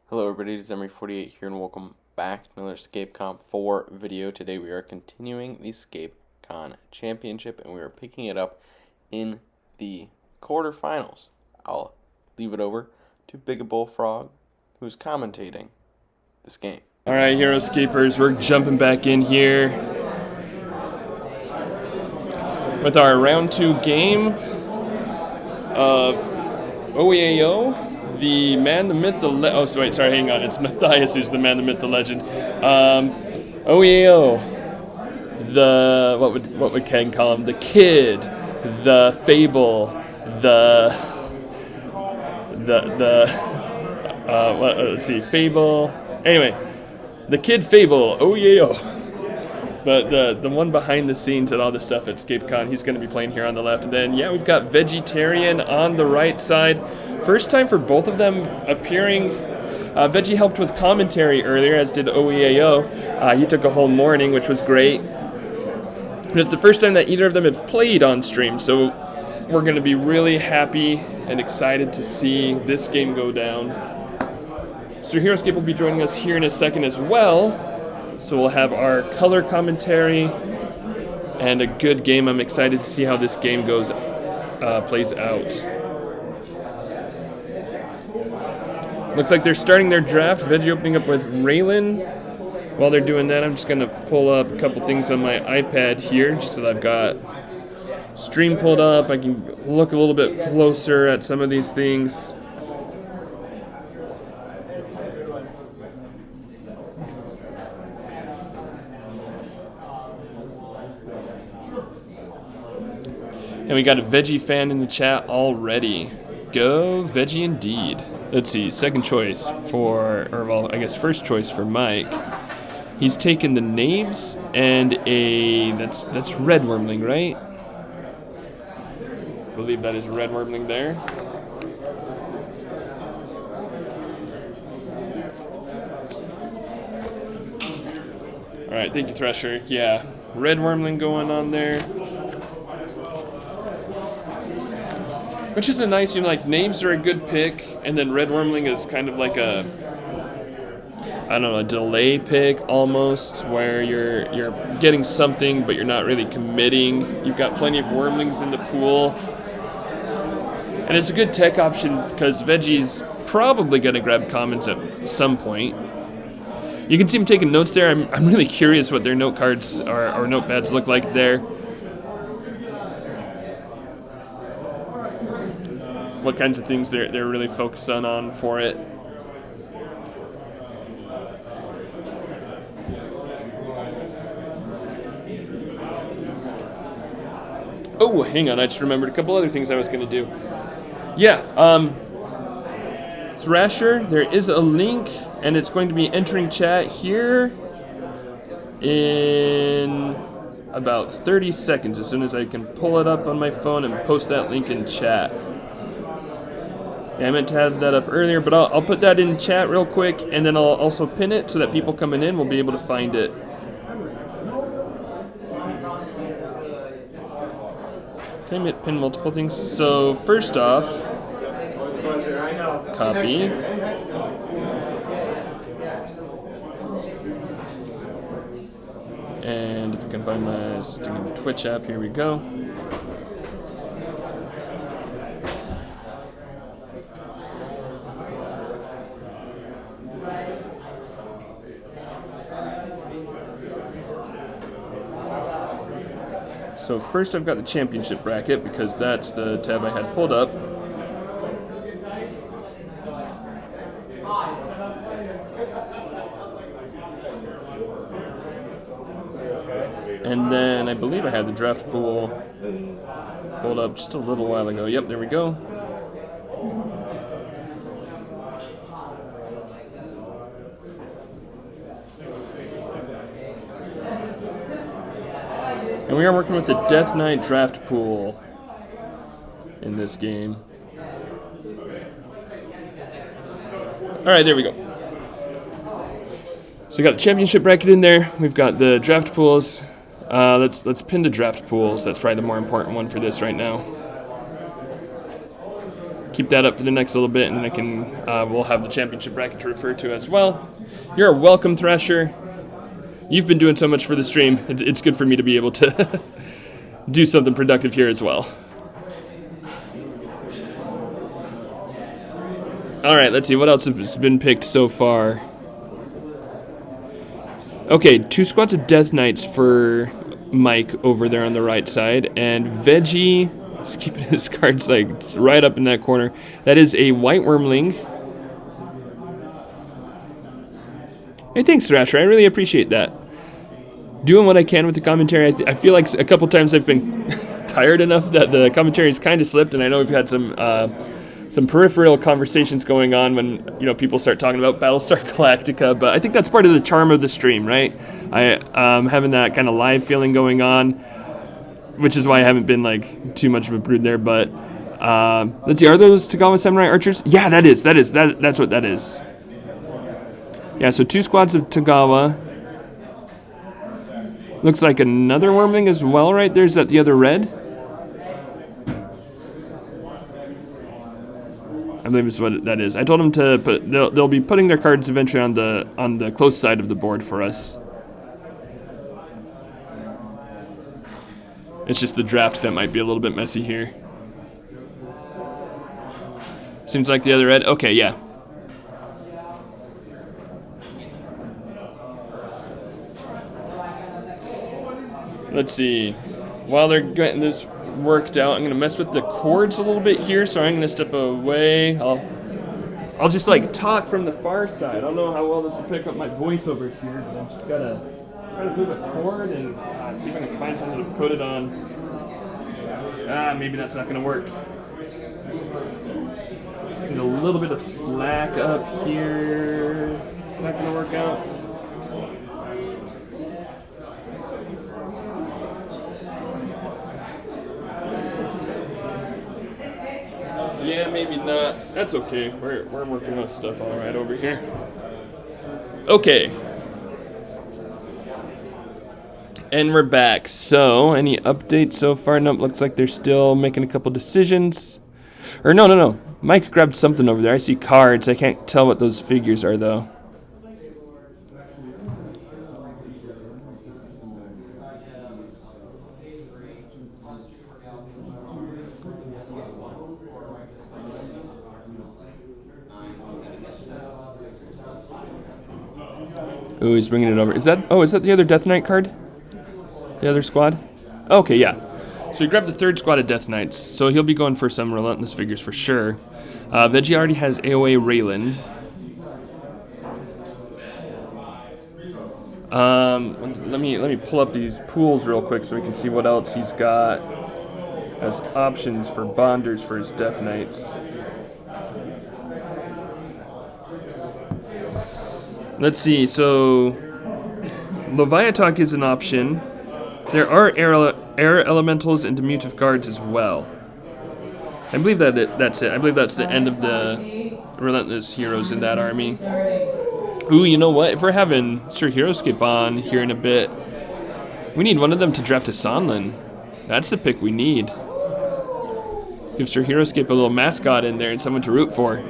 Hello everybody, it is Emery48 here and welcome back to another ScapeCon 4 video. Today we are continuing the ScapeCon Championship and we are picking it up in the quarterfinals. I'll leave it over to Big Bullfrog, who's commentating this game. Alright, Hero Escapers, we're jumping back in here with our round 2 game of OEAO. The man, the myth, the hang on. It's Matthias who's the man, the myth, the legend. OEAO. The what would Ken call him? The kid, the fable, let's see, fable. Anyway, the kid fable. OEAO. But the one behind the scenes and all this stuff at ScapeCon, he's going to be playing here on the left. And then, yeah, we've got Vegetarian on the right side. First time for both of them appearing. Veggie helped with commentary earlier, as did OEAO. He took a whole morning, which was great. But it's the first time that either of them have played on stream, so we're going to be really happy and excited to see this game go down. So HeroScape will be joining us here in a second as well. So we'll have our color commentary and a good game. I'm excited to see how this game plays out. Looks like they're starting their draft. Veggie opening up with Raylan. While they're doing that, I'm just going to pull up a couple things on my iPad here, just so that I've got stream pulled up. I can look a little bit closer at some of these things. And we got a Veggie fan in the chat already. Go Veggie indeed. Let's see, second choice first choice for Mike. He's taken the Knaves and that's Red Wormling, right? I believe that is Red Wormling there. Alright, thank you, Thresher. Yeah, Red Wormling going on there. Which is a nice, Knaves are a good pick, and then Red Wormling is kind of like a delay pick almost, where you're getting something, but you're not really committing. You've got plenty of Wormlings in the pool. And it's a good tech option because Veggie's probably going to grab comments at some point. You can see him taking notes there. I'm really curious what their note cards or notepads look like there. What kinds of things they're really focusing on for it. Oh, hang on, I just remembered a couple other things I was going to do. Yeah, Thrasher, there is a link, and it's going to be entering chat here in about 30 seconds, as soon as I can pull it up on my phone and post that link in chat. Yeah, I meant to have that up earlier, but I'll put that in chat real quick, and then I'll also pin it so that people coming in will be able to find it. Can I pin multiple things? So first off, copy. And if I can find my Twitch app, here we go. So first I've got the championship bracket because that's the tab I had pulled up. And then I believe I had the draft pool pulled up just a little while ago. Yep, there we go. And we are working with the Death Knight draft pool in this game. Alright, there we go. So we got the championship bracket in there. We've got the draft pools. Let's pin the draft pools. That's probably the more important one for this right now. keep that up for the next little bit, and then I can we'll have the championship bracket to refer to as well. You're welcome, Thrasher. You've been doing so much for the stream. It's good for me to be able to do something productive here as well. All right, let's see what else has been picked so far. Okay, 2 squads of Death Knights for Mike over there on the right side, and Veggie is keeping his cards like right up in that corner. That is a White Wormling. Hey, thanks, Thrasher. I really appreciate that. Doing what I can with the commentary. I feel like a couple times I've been tired enough that the commentary's kind of slipped, and I know we've had some peripheral conversations going on when people start talking about Battlestar Galactica, but I think that's part of the charm of the stream, right? Having that kind of live feeling going on, which is why I haven't been like too much of a brood there. But let's see, are those Tagawa Samurai archers? Yeah, that's what that is. Yeah, so 2 squads of Tagawa. Looks like another Wormling as well, right? There's that the other red. I believe is what that is. I told them to put. They'll be putting their cards eventually on the close side of the board for us. It's just the draft that might be a little bit messy here. Seems like the other red. Okay, yeah. Let's see. While they're getting this worked out, I'm going to mess with the chords a little bit here, so I'm going to step away. I'll just like talk from the far side. I don't know how well this will pick up my voice over here, but I'm just got to try to move a chord and see if I can find something to put it on. Maybe that's not going to work. Need a little bit of slack up here. It's not going to work out. Yeah, maybe not. That's okay. We're working on stuff all right over here. Okay. And we're back. So, any updates so far? Nope, looks like they're still making a couple decisions. Or no. Mike grabbed something over there. I see cards. I can't tell what those figures are, though. Ooh, he's bringing it over. Is that the other Death Knight card? The other squad? Okay, yeah. So he grabbed the 3rd squad of Death Knights, so he'll be going for some Relentless figures for sure. Veggie already has AOA Raylan. Let me pull up these pools real quick so we can see what else he's got as options for bonders for his Death Knights. Let's see, so Leviathan is an option. There are air elementals and diminutive guards as well. I believe that's it. I believe that's the end of the Relentless heroes in that army. Ooh, you know what? If we're having Sir HeroScape on here in a bit, we need one of them to draft a Sonlin. That's the pick we need. Give Sir HeroScape a little mascot in there and someone to root for.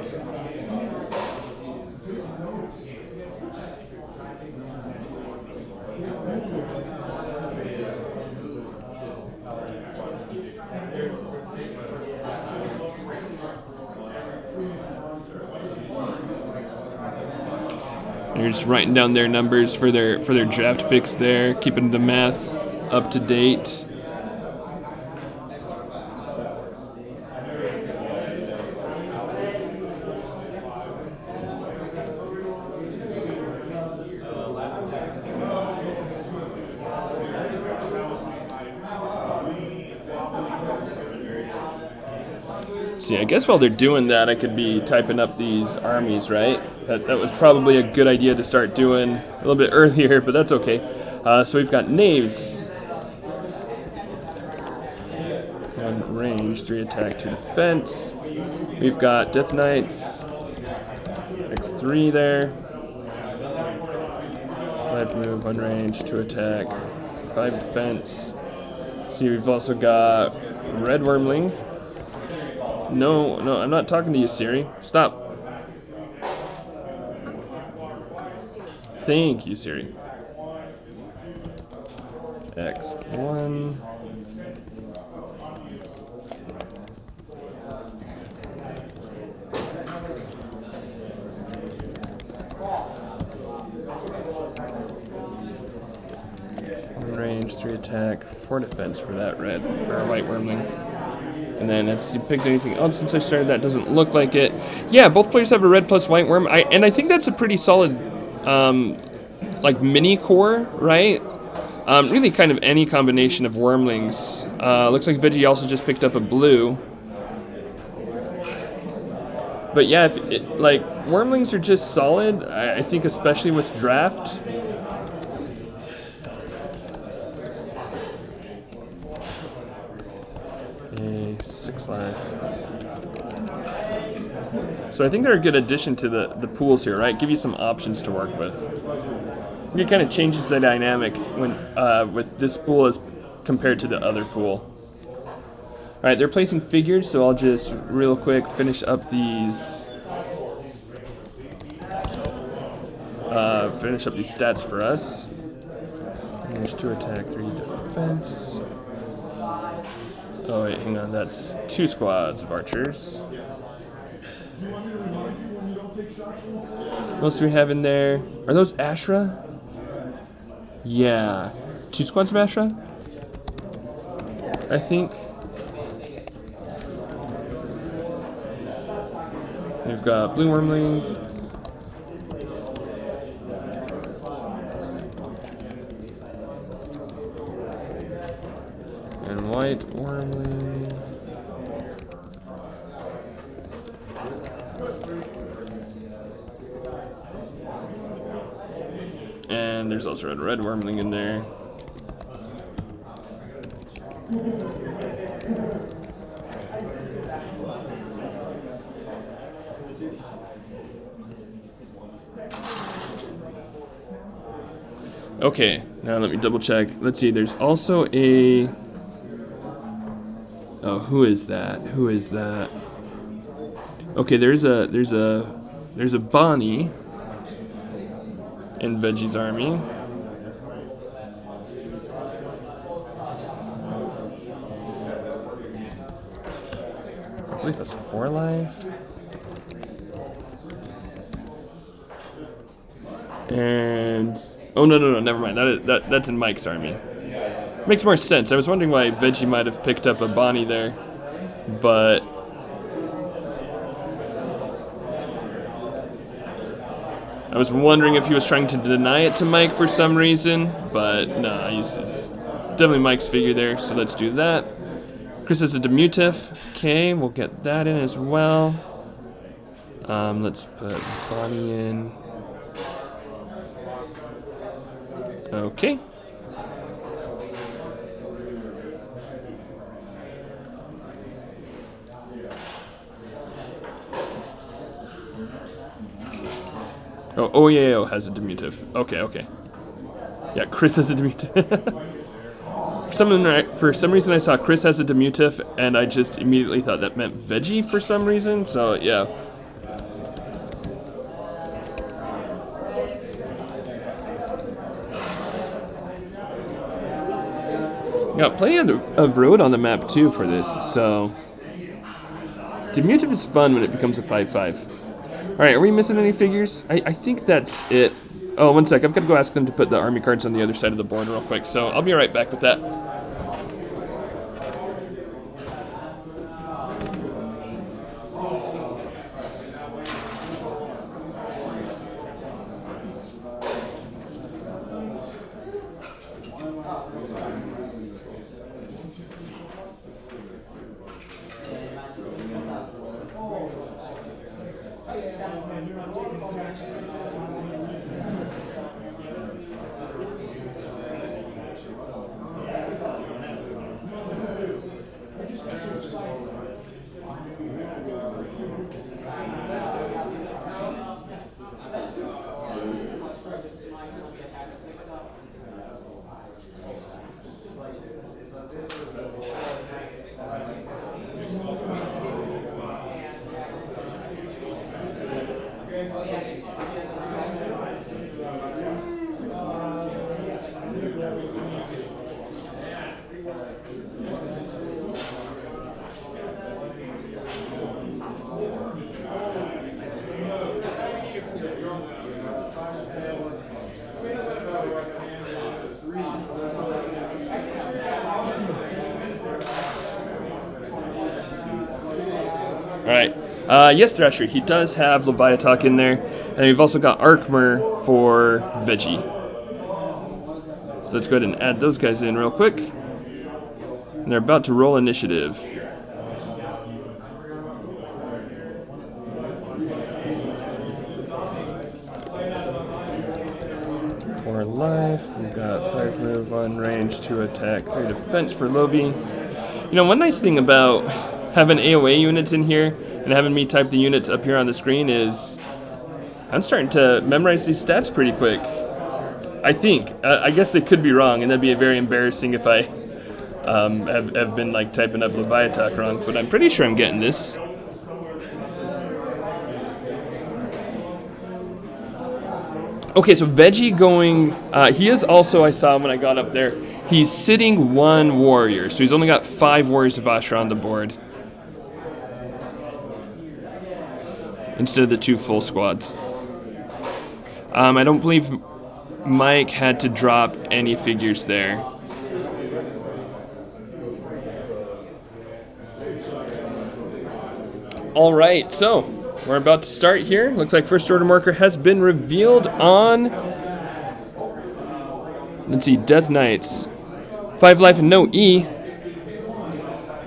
They're just writing down their numbers for their draft picks there, keeping the math up to date. See, I guess while they're doing that, I could be typing up these armies, right? That was probably a good idea to start doing a little bit earlier, but that's okay. So we've got Knaves. 1 range, 3 attack, 2 defense. We've got Death Knights. X3 there. 5 move, 1 range, 2 attack, 5 defense. See, we've also got Red Wormling. No, I'm not talking to you, Siri. Stop. Thank you, Siri. X1. Range, 3 attack, 4 defense for that red or white wormling. And then has you picked anything else since I started? That doesn't look like it. Yeah, both players have a red plus white worm. I think that's a pretty solid like mini core, right? Really kind of any combination of wormlings. Looks like Veggie also just picked up a blue. But yeah, like wormlings are just solid. I think especially with draft. A 6 life. So I think they're a good addition to the pools here, right? Give you some options to work with. It kind of changes the dynamic when with this pool as compared to the other pool. All right, they're placing figures, so I'll just real quick finish up these. Finish up these stats for us. There's 2 attack, 3 defense. Oh wait, hang on, that's 2 squads of archers. What else do we have in there? Are those Ashra? Yeah. 2 squads of Ashra? I think. We've got blue wormling. And white wormling. And there's also a red wormling in there. Okay, now let me double check. Let's see, there's also a... Oh, who is that? Who is that? Okay, there's a Bonnie in Veggie's army. I believe that's 4 life. And oh no, never mind. That's in Mike's army. Makes more sense. I was wondering why Veggie might have picked up a Bonnie there, but I was wondering if he was trying to deny it to Mike for some reason, but no, it's definitely Mike's figure there, so let's do that. Chris has a diminutive. Okay, we'll get that in as well. Let's put Bonnie in. Okay. Oh, OEAO has a diminutive. Okay. Yeah, Chris has a diminutive. For some reason I saw Chris has a diminutive, and I just immediately thought that meant Veggie for some reason, so yeah. Got plenty of road on the map too for this, so diminutive is fun when it becomes a 5/5. Alright, are we missing any figures? I think that's it. Oh, one sec, I've got to go ask them to put the army cards on the other side of the board real quick, so I'll be right back with that. Yes, Thrasher, he does have Leviatok in there, and we've also got Arkmer for Veggie. So let's go ahead and add those guys in real quick. And they're about to roll initiative. Four life, we've got 5 move, 1 range, 2 attack, 3 defense for Lovi. You know, one nice thing about having AoE units in here and having me type the units up here on the screen is I'm starting to memorize these stats pretty quick. I think. I guess they could be wrong, and that'd be very embarrassing if I have been like typing up Leviathan wrong, but I'm pretty sure I'm getting this. Okay, so Veggie going, he is also, I saw him when I got up there, he's sitting 1 warrior, so he's only got 5 warriors of Ashra on the board. Instead of the 2 full squads. I don't believe Mike had to drop any figures there. All right, so we're about to start here. Looks like first order marker has been revealed on, let's see, Death Knights. 5 life and no E.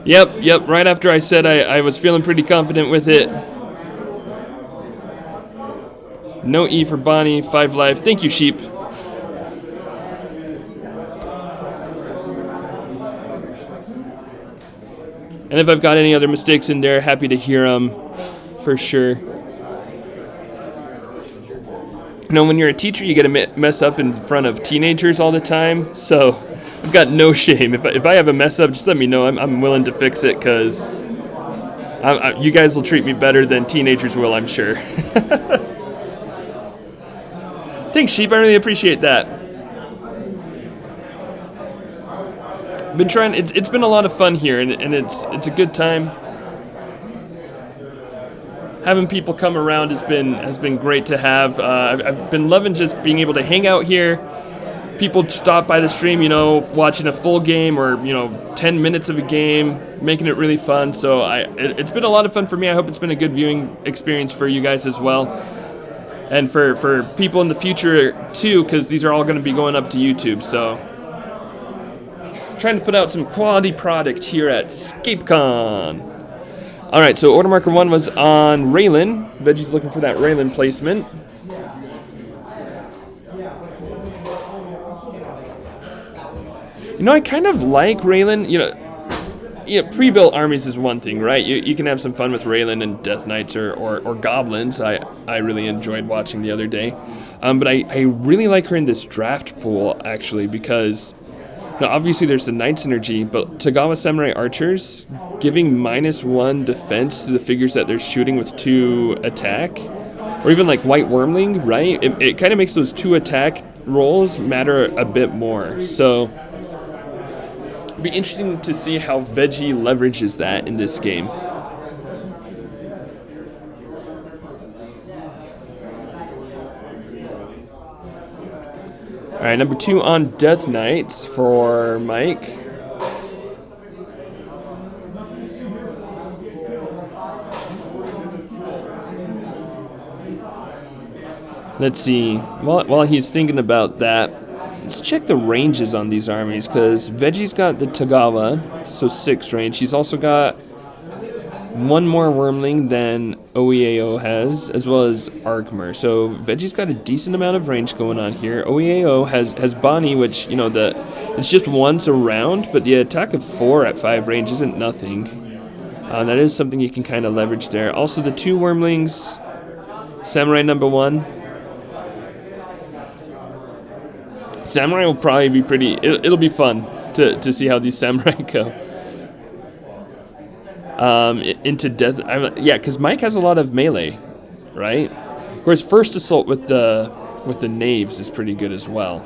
Yep, right after I said I was feeling pretty confident with it. No E for Bonnie, 5 life. Thank you, Sheep. And if I've got any other mistakes in there, happy to hear them, for sure. You know, when you're a teacher, you get to mess up in front of teenagers all the time, so I've got no shame. If I have a mess up, just let me know. I'm willing to fix it, because you guys will treat me better than teenagers will, I'm sure. Thanks, Sheep. I really appreciate that. Been trying. It's been a lot of fun here, and it's a good time. Having people come around has been great to have. I've been loving just being able to hang out here. People stop by the stream, you know, watching a full game or 10 minutes of a game, making it really fun. So it's been a lot of fun for me. I hope it's been a good viewing experience for you guys as well. And for people in the future, too, because these are all going to be going up to YouTube, so trying to put out some quality product here at ScapeCon. Alright, so order marker 1 was on Raylan. Veggie's looking for that Raylan placement. You know, I kind of like Raylan. Pre-built armies is one thing, right? You can have some fun with Raylan and Death Knights or Goblins. I really enjoyed watching the other day. But I really like her in this draft pool, actually, because now obviously there's the Knight synergy, but Tagawa Samurai Archers, giving -1 defense to the figures that they're shooting with 2 attack, or even like White Wormling, right? It kind of makes those 2 attack rolls matter a bit more. So it'll be interesting to see how Veggie leverages that in this game. Alright, number 2 on Death Knights for Mike. Let's see. While he's thinking about that, let's check the ranges on these armies, because Veggie's got the Tagawa, so 6 range. He's also got 1 more Wormling than OEAO has, as well as Arkmer. So Veggie's got a decent amount of range going on here. OEAO has Bonnie, which, it's just once a round, but the attack of 4 at 5 range isn't nothing. That is something you can kind of leverage there. Also, the 2 Wormlings, Samurai number 1. Samurai will probably be pretty... It'll be fun to see how these Samurai go. Into death... yeah, because Mike has a lot of melee, right? Of course, first assault with the knaves is pretty good as well.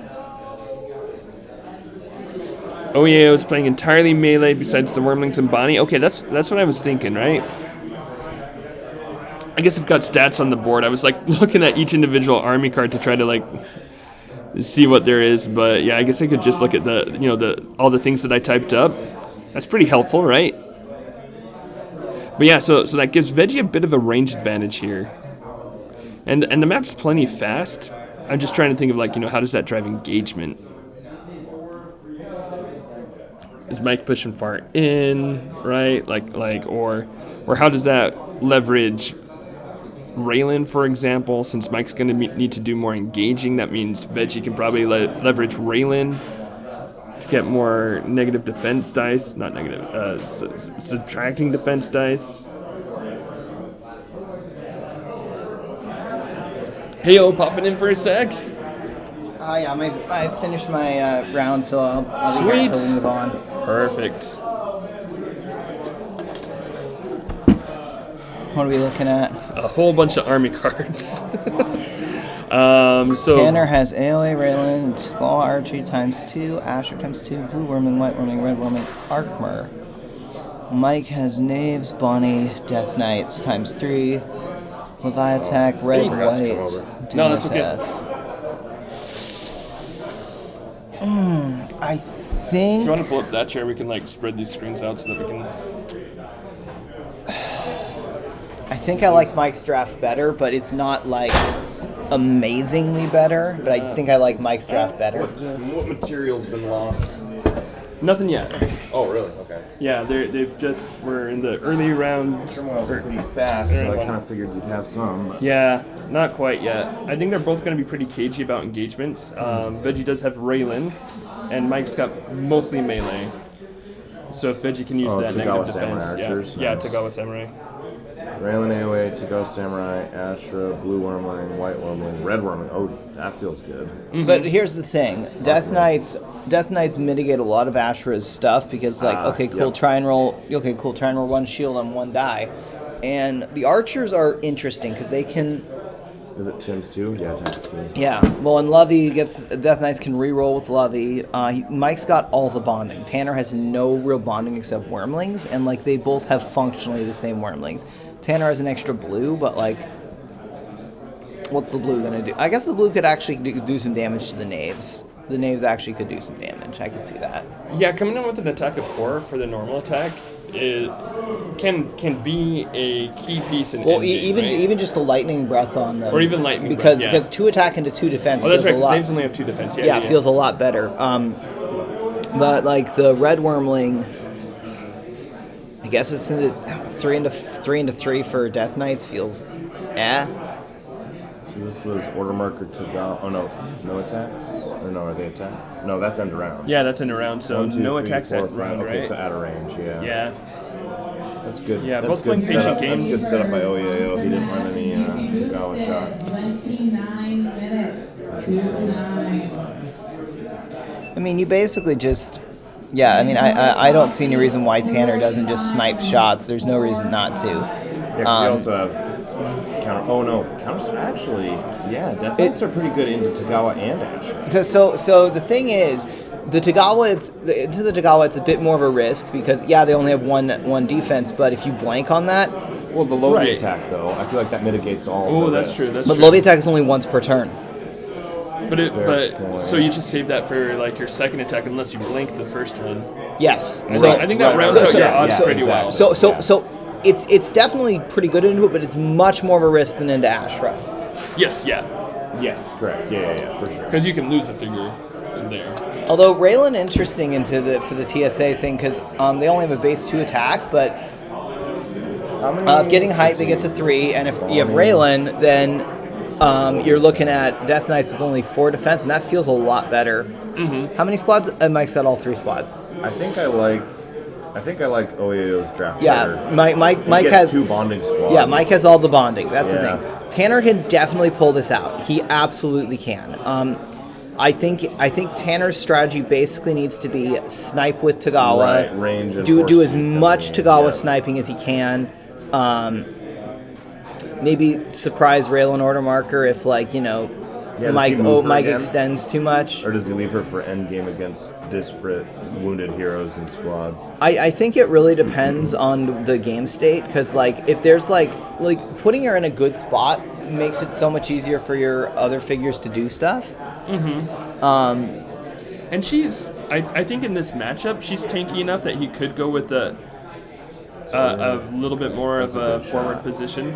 OEAO is playing entirely melee besides the Wormlings and Bonnie. Okay, that's what I was thinking, right? I guess I've got stats on the board. I was like looking at each individual army card to try to like see what there is, but yeah, I guess I could just look at all the things that I typed up. That's pretty helpful, right? But yeah, so that gives Veggie a bit of a range advantage here. And the map's plenty fast. I'm just trying to think of, like, how does that drive engagement? Is Mike pushing far in, right? Or how does that leverage Raylan, for example? Since Mike's going to need to do more engaging, that means Veggie can probably leverage Raylan to get more negative defense dice. Not negative, subtracting defense dice. Heyo, popping in for a sec. Yeah, I finished my round, so I'll be here Sweet. until we move on. Perfect. What are we looking at? A whole bunch of army cards. So Tanner has AOA, Raylan, Small Archery ×2, Asher ×2, Blue Wormling, White Wormling, Red Wormling, Arkmer. Mike has Knaves, Bonnie, Death Knights ×3, Leviattack, Red, White. No, that's okay. I If think. you want to pull up that chair, we can spread these screens out so that we can. I think I like Mike's draft better, but it's not amazingly better. But I think I like Mike's draft better. What material's been lost? Nothing yet. Oh, really? Okay. Yeah, we're in the early round. Turmoil's pretty fast, so I kind of figured you'd have some. But Yeah, not quite yet. I think they're both going to be pretty cagey about engagements. Veggie does have Raylan, and Mike's got mostly melee. So if Veggie can use that Tagawa negative Samurai defense, archers, yeah, nice. Tagawa Samurai. Raylan AOA, Tagawa Samurai, Ashra, Blue Wormling, White Wormling, Red Wormling. Oh, that feels good. But here's the thing: Death Knights mitigate a lot of Ashra's stuff because, okay, cool, yep. try and roll one shield on one die, and the archers are interesting because they can. Is it Tim's 2? Yeah, Tim's 2. Yeah, well, and Lovey Death Knights can re-roll with Lovey. Mike's got all the bonding. Tanner has no real bonding except Wormlings, and they both have functionally the same Wormlings. Tanner has an extra blue, but what's the blue gonna do? I guess the blue could actually do some damage to the Knaves. The Knaves actually could do some damage. I could see that. Yeah, coming in with an attack of 4 for the normal attack can be a key piece in endgame, even just the lightning breath on them, or even lightning because breath, yeah. because 2 attack into 2 defense. Oh, that's right. Feels a lot. Knaves only have 2 defense. Yeah, it feels a lot better. But the red wormling, I guess it's in the 3 into 3 for Death Knights feels, So this was Order Marker Tagawa. Oh, no attacks? Or no, are they attack? No, that's end around. Yeah, that's in a round, so 1, 2, no 3, attacks 4, at 5. round, Okay, right? so out of range, yeah. Yeah. That's good. Yeah, that's both playing good patient setup. games. That's good setup by Oyayo. He didn't run any Tagawa shots. 29 minutes. I mean, you basically just, I mean, I don't see any reason why Tanner doesn't just snipe shots. There's no reason not to. Yeah, because you also have counter. Oh no, counters. Actually, yeah, Death Knights are pretty good into Tagawa and Asher. So the thing is, the Tagawa, into the Tagawa, it's a bit more of a risk because they only have one defense. But if you blank on that, Well, the Lovi Right. attack though, I feel like that mitigates all. Oh, of the that's risk. true. That's but true. Lovey attack is only once per turn. But point. so you just save that for your second attack unless you blink the first one. Yes. I think that rounds out your odds pretty well. So it's definitely pretty good into it, but it's much more of a risk than into Ashra. Yes, yeah, Yes, correct. Yeah, for sure. because you can lose a figure in there. Although Raylan interesting for the TSA thing because they only have a base 2 attack, but How many? getting height they get to 3, and if you have Raylan, then you're looking at Death Knights with only 4 defense, and that feels a lot better. Mm-hmm. How many squads? Mike's got all 3 squads. I think I like Oyayo's draft Yeah, better. Mike He gets has 2 bonding squads. Yeah, Mike has all the bonding. That's Yeah. the thing. Tanner can definitely pull this out. He absolutely can. I think Tanner's strategy basically needs to be snipe with Tagawa. Right, range and do force as feed much coming in, Tagawa yeah. sniping as he can. Maybe surprise Raylan order marker if does he move her Mike again? extends too much. Or does he leave her for endgame against disparate wounded heroes and squads? I think it really depends on the game state because if there's putting her in a good spot makes it so much easier for your other figures to do stuff. And she's, I think in this matchup, she's tanky enough that he could go with the a little bit more That's of a a good forward shot. position.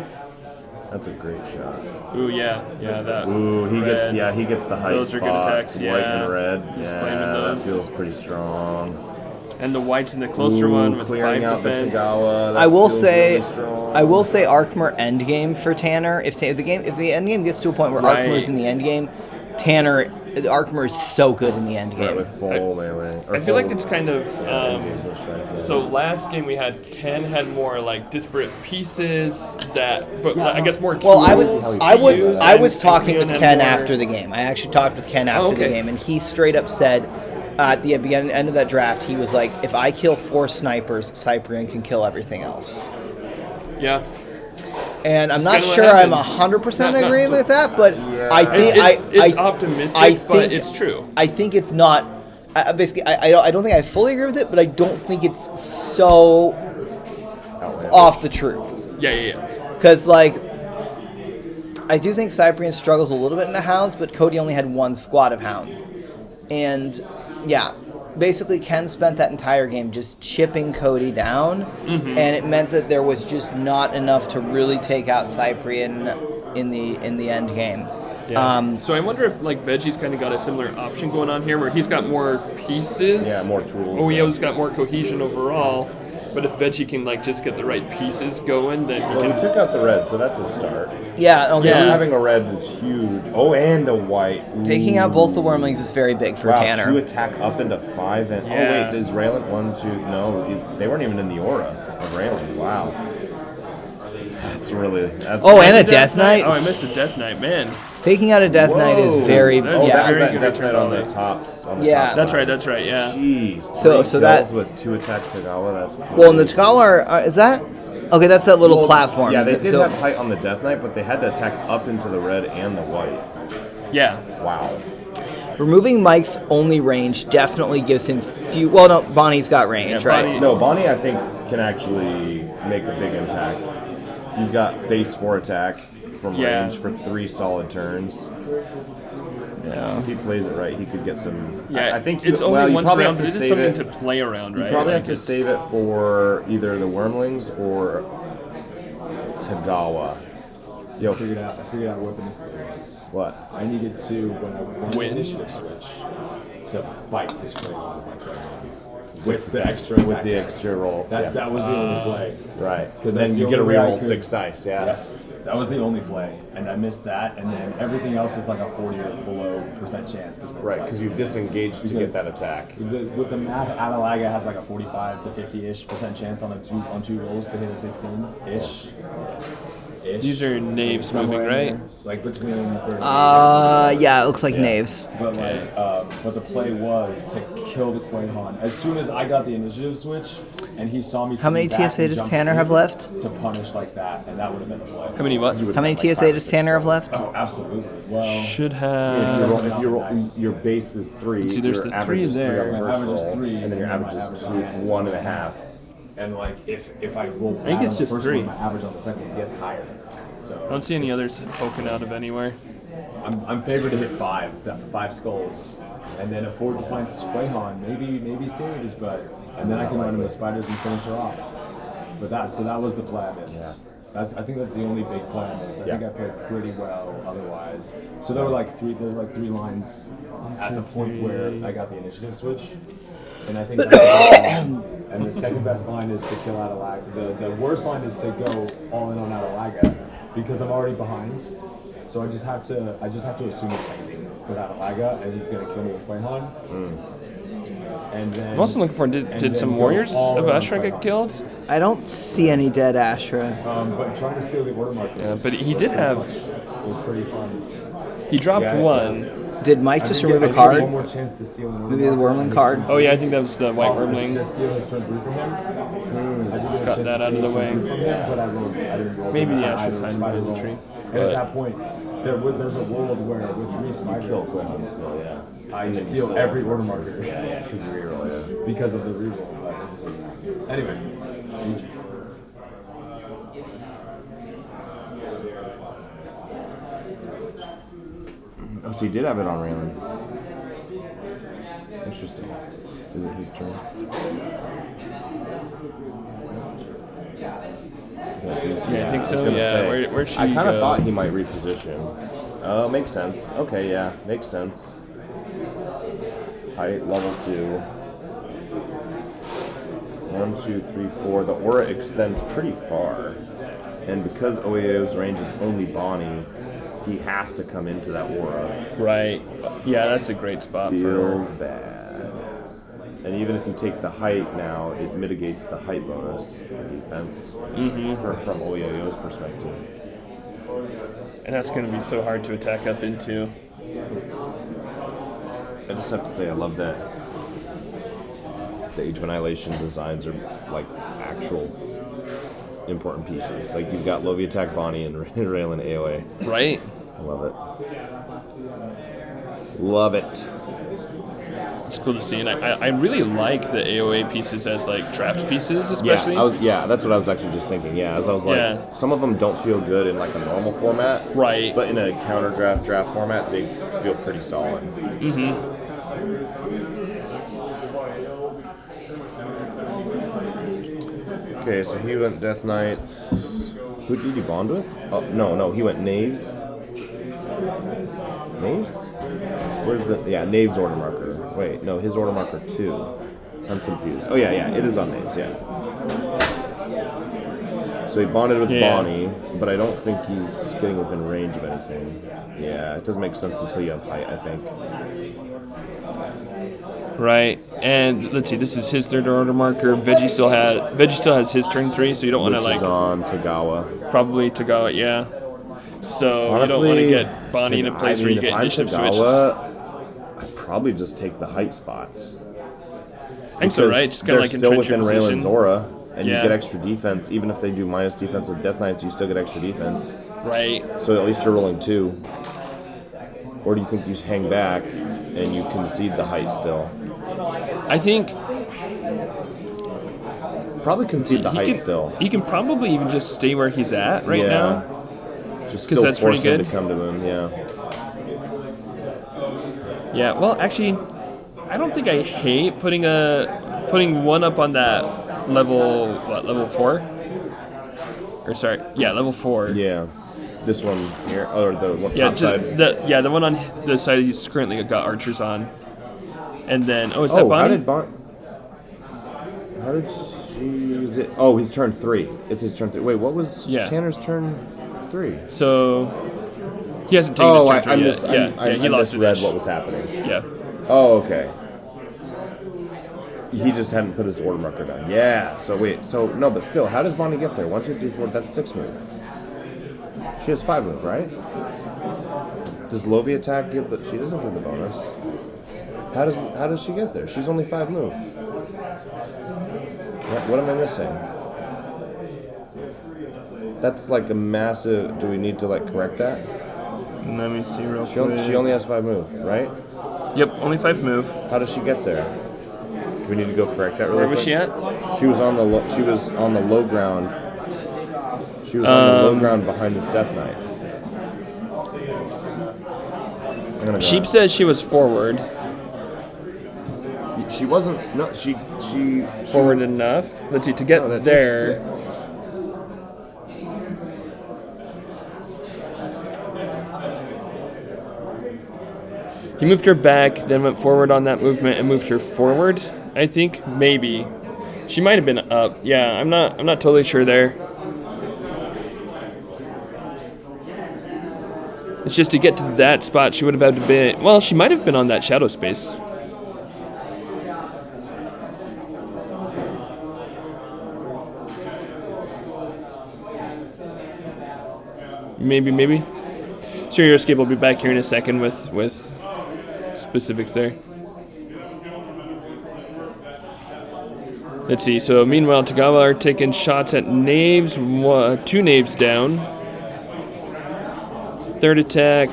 That's a great shot. Ooh, yeah, that. Ooh, he red. he gets the height Those are good spots, attacks, white yeah. and red. He's yeah, claiming that those. feels pretty strong. And the white's in the closer Ooh, one with clearing 5 out defense. the Tagawa. That I will feels say, really strong. I will say, Arkmer endgame for Tanner. If the end game gets to a point where Right. Arkmer's in the end game, Arkmer is so good in the end Right, game. with full melee. I feel like it's kind of engagement strike, yeah. so last game we had Ken had more like disparate pieces but I guess more tools. Well, I to use, was and talking with had Ken more- after the game. I actually talked with Ken after the okay. game, and he straight up said at the end of that draft, he was like, "If I kill 4 snipers, Cyprian can kill everything else." Yeah. And I'm It's not kinda what sure I'm happened. 100% Not- agreeing with that, but Yeah. I think It's optimistic, but it's true. I think it's not. Basically, I don't think I fully agree with it, but I don't think it's so Outlandish. off the truth. Yeah. Because, like, I do think Cyprian struggles a little bit in the hounds, but Cody only had 1 squad of hounds. And, yeah, basically Ken spent that entire game just chipping Cody down, and it meant that there was just not enough to really take out Cyprian in the end game. Yeah. So I wonder if like Veggie's kind of got a similar option going on here, where he's got more pieces. Yeah, more tools. OEO's got more cohesion overall, but if Veggie can like just get the right pieces going, then he Well, can. he took out the red, so that's a start. Yeah, okay. Yeah. Having a red is huge. Oh, and the white. Ooh. Taking out both the Wormlings is very big for Wow, Tanner. 2 attack up into 5, and Yeah. oh wait, is Raylan 1, 2? No, they weren't even in the aura of Raylan. Wow, that's really. That's Oh, and a Death Knight. Oh, I missed the Death Knight, man. Taking out a Death Knight is Whoa. very That's Oh, yeah. that was Very that good Death Knight return on the volley. tops. On the Yeah. top That's side. right. That's right. Yeah. Jeez. So 3 that- kills with 2 attack Tagawa. That's cool. Well, and the Tagawa is that? Okay, that's that little Well, platform. Yeah, they did So- have height on the Death Knight, but they had to attack up into the red and the white. Yeah. Wow. Removing Mike's only range definitely gives him few. Well, no, Bonnie's got range, Yeah, right? Bonnie- No, Bonnie, I think, can actually make a big impact. You've got base 4 attack from Yeah. range for 3 solid turns. Yeah. If he plays it right, he could get some. Yeah. I think it's you, only well, you once probably round, have but to it is save something it. to play around, right? You probably Like, have to it's- save it for either the Wormlings or Tagawa. Yo, I figured out what weapon this was. what? I needed to, when I won the Win. initiative switch, to bite his Krayon with my Krayon. With the attack- extra with attack the dice. extra roll, That yeah. was the only play. Right. 'Cause Then that's you the get a only way I reroll could- 6 dice, yeah. Yes, that was the only play, and I missed that, and then everything else is like a 40 or below % chance. Right, because you disengage to get that attack. With the math, Adelaga has like a 45 to 50-ish% chance on two rolls to hit a 16-ish. These are knaves Somewhere moving, in right? there, like between 30 Yeah, it looks like knaves. But but the play was to kill the Quahan. As soon as I got the initiative switch, and he saw me. How many sitting back TSA and does jumped Tanner in have left? To punish like that, and that would have been the play. How many what? How many TSA does Tanner have left? Oh, absolutely. Well, Should If have. you roll, Nice. your base is 3, See, there's your the average three is 3 there. on the My first average is roll, 3, and then your and then average my is average 2, on the end is 1.5. and like if I roll bad think on it's the just first 3. one, my average on the second one gets higher. So I don't see any others poking out of anywhere. I'm favored to hit 5 skulls, and then afford to find Quahan. Maybe saves, but and then I can run him with spiders and finish her off. But that was the play I missed. I think that's the only big play I missed. I think I played pretty well otherwise. So there were like 3 lines at the point where I got the initiative switch, and I think that's and the second best line is to kill Adelaga. The worst line is to go all in on Adelaga because I'm already behind. So I just have to assume he's fainting with Adelaga, and he's gonna kill me with Quahan. And then I'm also looking for did then some go warriors all of in on Ashra get Quahan. killed? I don't see any dead Ashra. But trying to steal the order marker. Yeah, was- but he was did pretty have- fun. It was pretty fun. He dropped Yeah, one. Did Mike I just did remove get- a I did get one card? more chance to steal an order Maybe the marker on Wormling his card? turn. Oh yeah, I think that was the white To wormling. steal his turn 3 from him. I did get a got chance that to out of steal the his way. turn 3 from him, but I didn't roll. Maybe them. the I Ashra didn't find spider him in the roll. tree. And But- at that point, there's a world where with 3 spiders, Kill Quahan still, yeah. I And then you steal still- every order marker. Yeah, because you reroll, yeah. Because of the reroll, but it just doesn't matter. Anyway, GG. Oh, so he did have it on Raylan. Interesting. Is it his turn? Yeah, I think was so. gonna Yeah, say. where'd she I kind of go? thought he might reposition. Oh, makes sense. Okay, yeah, makes sense. Height, level 2. 1, 2, 3, 4. The aura extends pretty far. And because OAO's range is only Bonnie, he has to come into that aura. Right. Yeah, that's a great spot Feels for her. bad. And even if you take the height now, it mitigates the height bonus for defense from OAO's perspective. And that's going to be so hard to attack up into. I just have to say, I love that the Age of Annihilation designs are like actual important pieces. Like you've got Lovey Attack Bonnie and Raylan AoA. Right. I love it. Love it. It's cool to see, and I really like the AoA pieces as like draft pieces, especially. That's what I was actually just thinking. Yeah, as I was like, some of them don't feel good in like a normal format, Right. But in a counter draft format, they feel pretty solid. Okay, so he went Death Knights. Who did he bond with? Oh, no, he went Knaves. Knaves? Where's the... Yeah, Knaves order marker. Wait, no, his order marker 2. I'm confused. Oh, yeah, it is on Knaves, yeah. So he bonded with Bonnie, but I don't think he's getting within range of anything. Yeah, it doesn't make sense until you have height, I think. Right, and let's see. This is his third order marker. Veggie still has his turn 3, so you don't want to Which is like on Tagawa. probably Tagawa, yeah. So Honestly, you don't want to get Bonnie in a place where you get initiative switched. I'd probably just take the height spots. I think so, right? Just kind They're of like still entrench your within position. Raylan's aura, and you Yeah. get extra defense. Even if they do minus defense with Death Knights, you still get extra defense. Right. So at least you're rolling 2. Or do you think you hang back and you concede the height still? I think Probably concede the height still. he can probably even just stay where he's at right now. Just 'Cause still that's pretty force him good. to come to him, yeah. Yeah. Well, actually, I don't think I hate putting one up on that level. What, level 4? Or sorry, yeah, level 4. Yeah. This one here, or the one Yeah, top side. the one on the side he's currently got archers on. And then, is that Oh, Bonnie? how did she use it? Oh, he's turn 3. It's his turn 3. Wait, what was Tanner's turn 3? So, he hasn't taken his turn 3 yet. I he lost misread it. what was happening. Yeah. Oh, okay. He just hadn't put his order marker down. Yeah. So wait. So no, but still, how does Bonnie get there? 1, 2, 3, 4. That's 6 move. She has 5 move, right? Does Lovey attack give the? She doesn't give the bonus. How does she get there? She's only 5 move. What am I missing? That's like a massive. Do we need to like correct that? Let me see real quick. She only has 5 move, right? Yep, only 5 move. How does she get there? Do we need to go correct that really Where was quick? she at? She was on the low ground. She was on the low ground behind this Death Knight. I'm gonna go Sheep out. says she was forward. She wasn't. No, she Forward enough. Let's see, to get No, that there. takes 6. He moved her back, then went forward on that movement and moved her forward. I think maybe she might have been up. Yeah, I'm not totally sure there. It's just to get to that spot, she would have had to be. Well, she might have been on that shadow space. Maybe. Sure, your escape will be back here in a second with specifics there. Let's see. So meanwhile, Tagawa are taking shots at Knaves. 2 Knaves down. Third attack.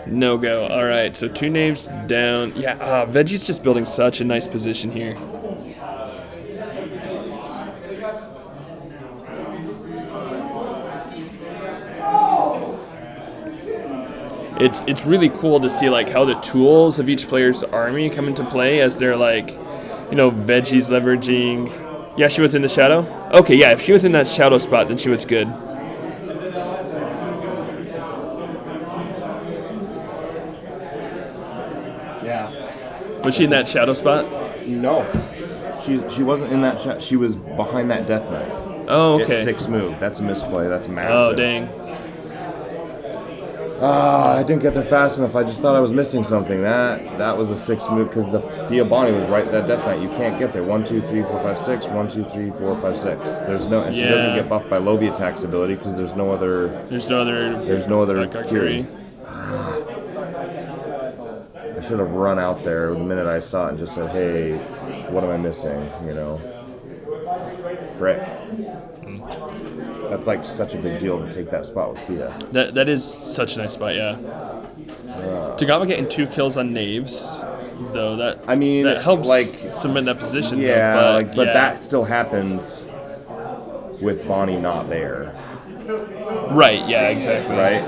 No go. All right. So 2 Knaves down. Yeah. Veggie's just building such a nice position here. It's really cool to see like how the tools of each player's army come into play as they're like, Veggie's leveraging Yeah, she was in the shadow? Okay, yeah, if she was in that shadow spot, then she was good. Yeah. Was she in that shadow spot? No. She wasn't in that shot. She was behind that Death Knight. Oh, okay. It's 6 move. That's a misplay. That's massive. Oh, dang. I didn't get there fast enough. I just thought I was missing something. That was a 6 move because the Fia Bonnie was right that Death Knight. You can't get there. 1, 2, 3, 4, 5, 6. 1, 2, 3, 4, 5, 6. There's no, and she doesn't get buffed by Lovie attack's ability because there's no other. There's no other. Like Curie. I should have run out there the minute I saw it and just said, "Hey, what am I missing?" You know. Frick. That's like such a big deal to take that spot with Fia. That is such a nice spot, yeah. Tagawa getting 2 kills on Knaves, though that helps like cement that position. Yeah, though, but that still happens with Bonnie not there. Right. Yeah. Exactly. Right.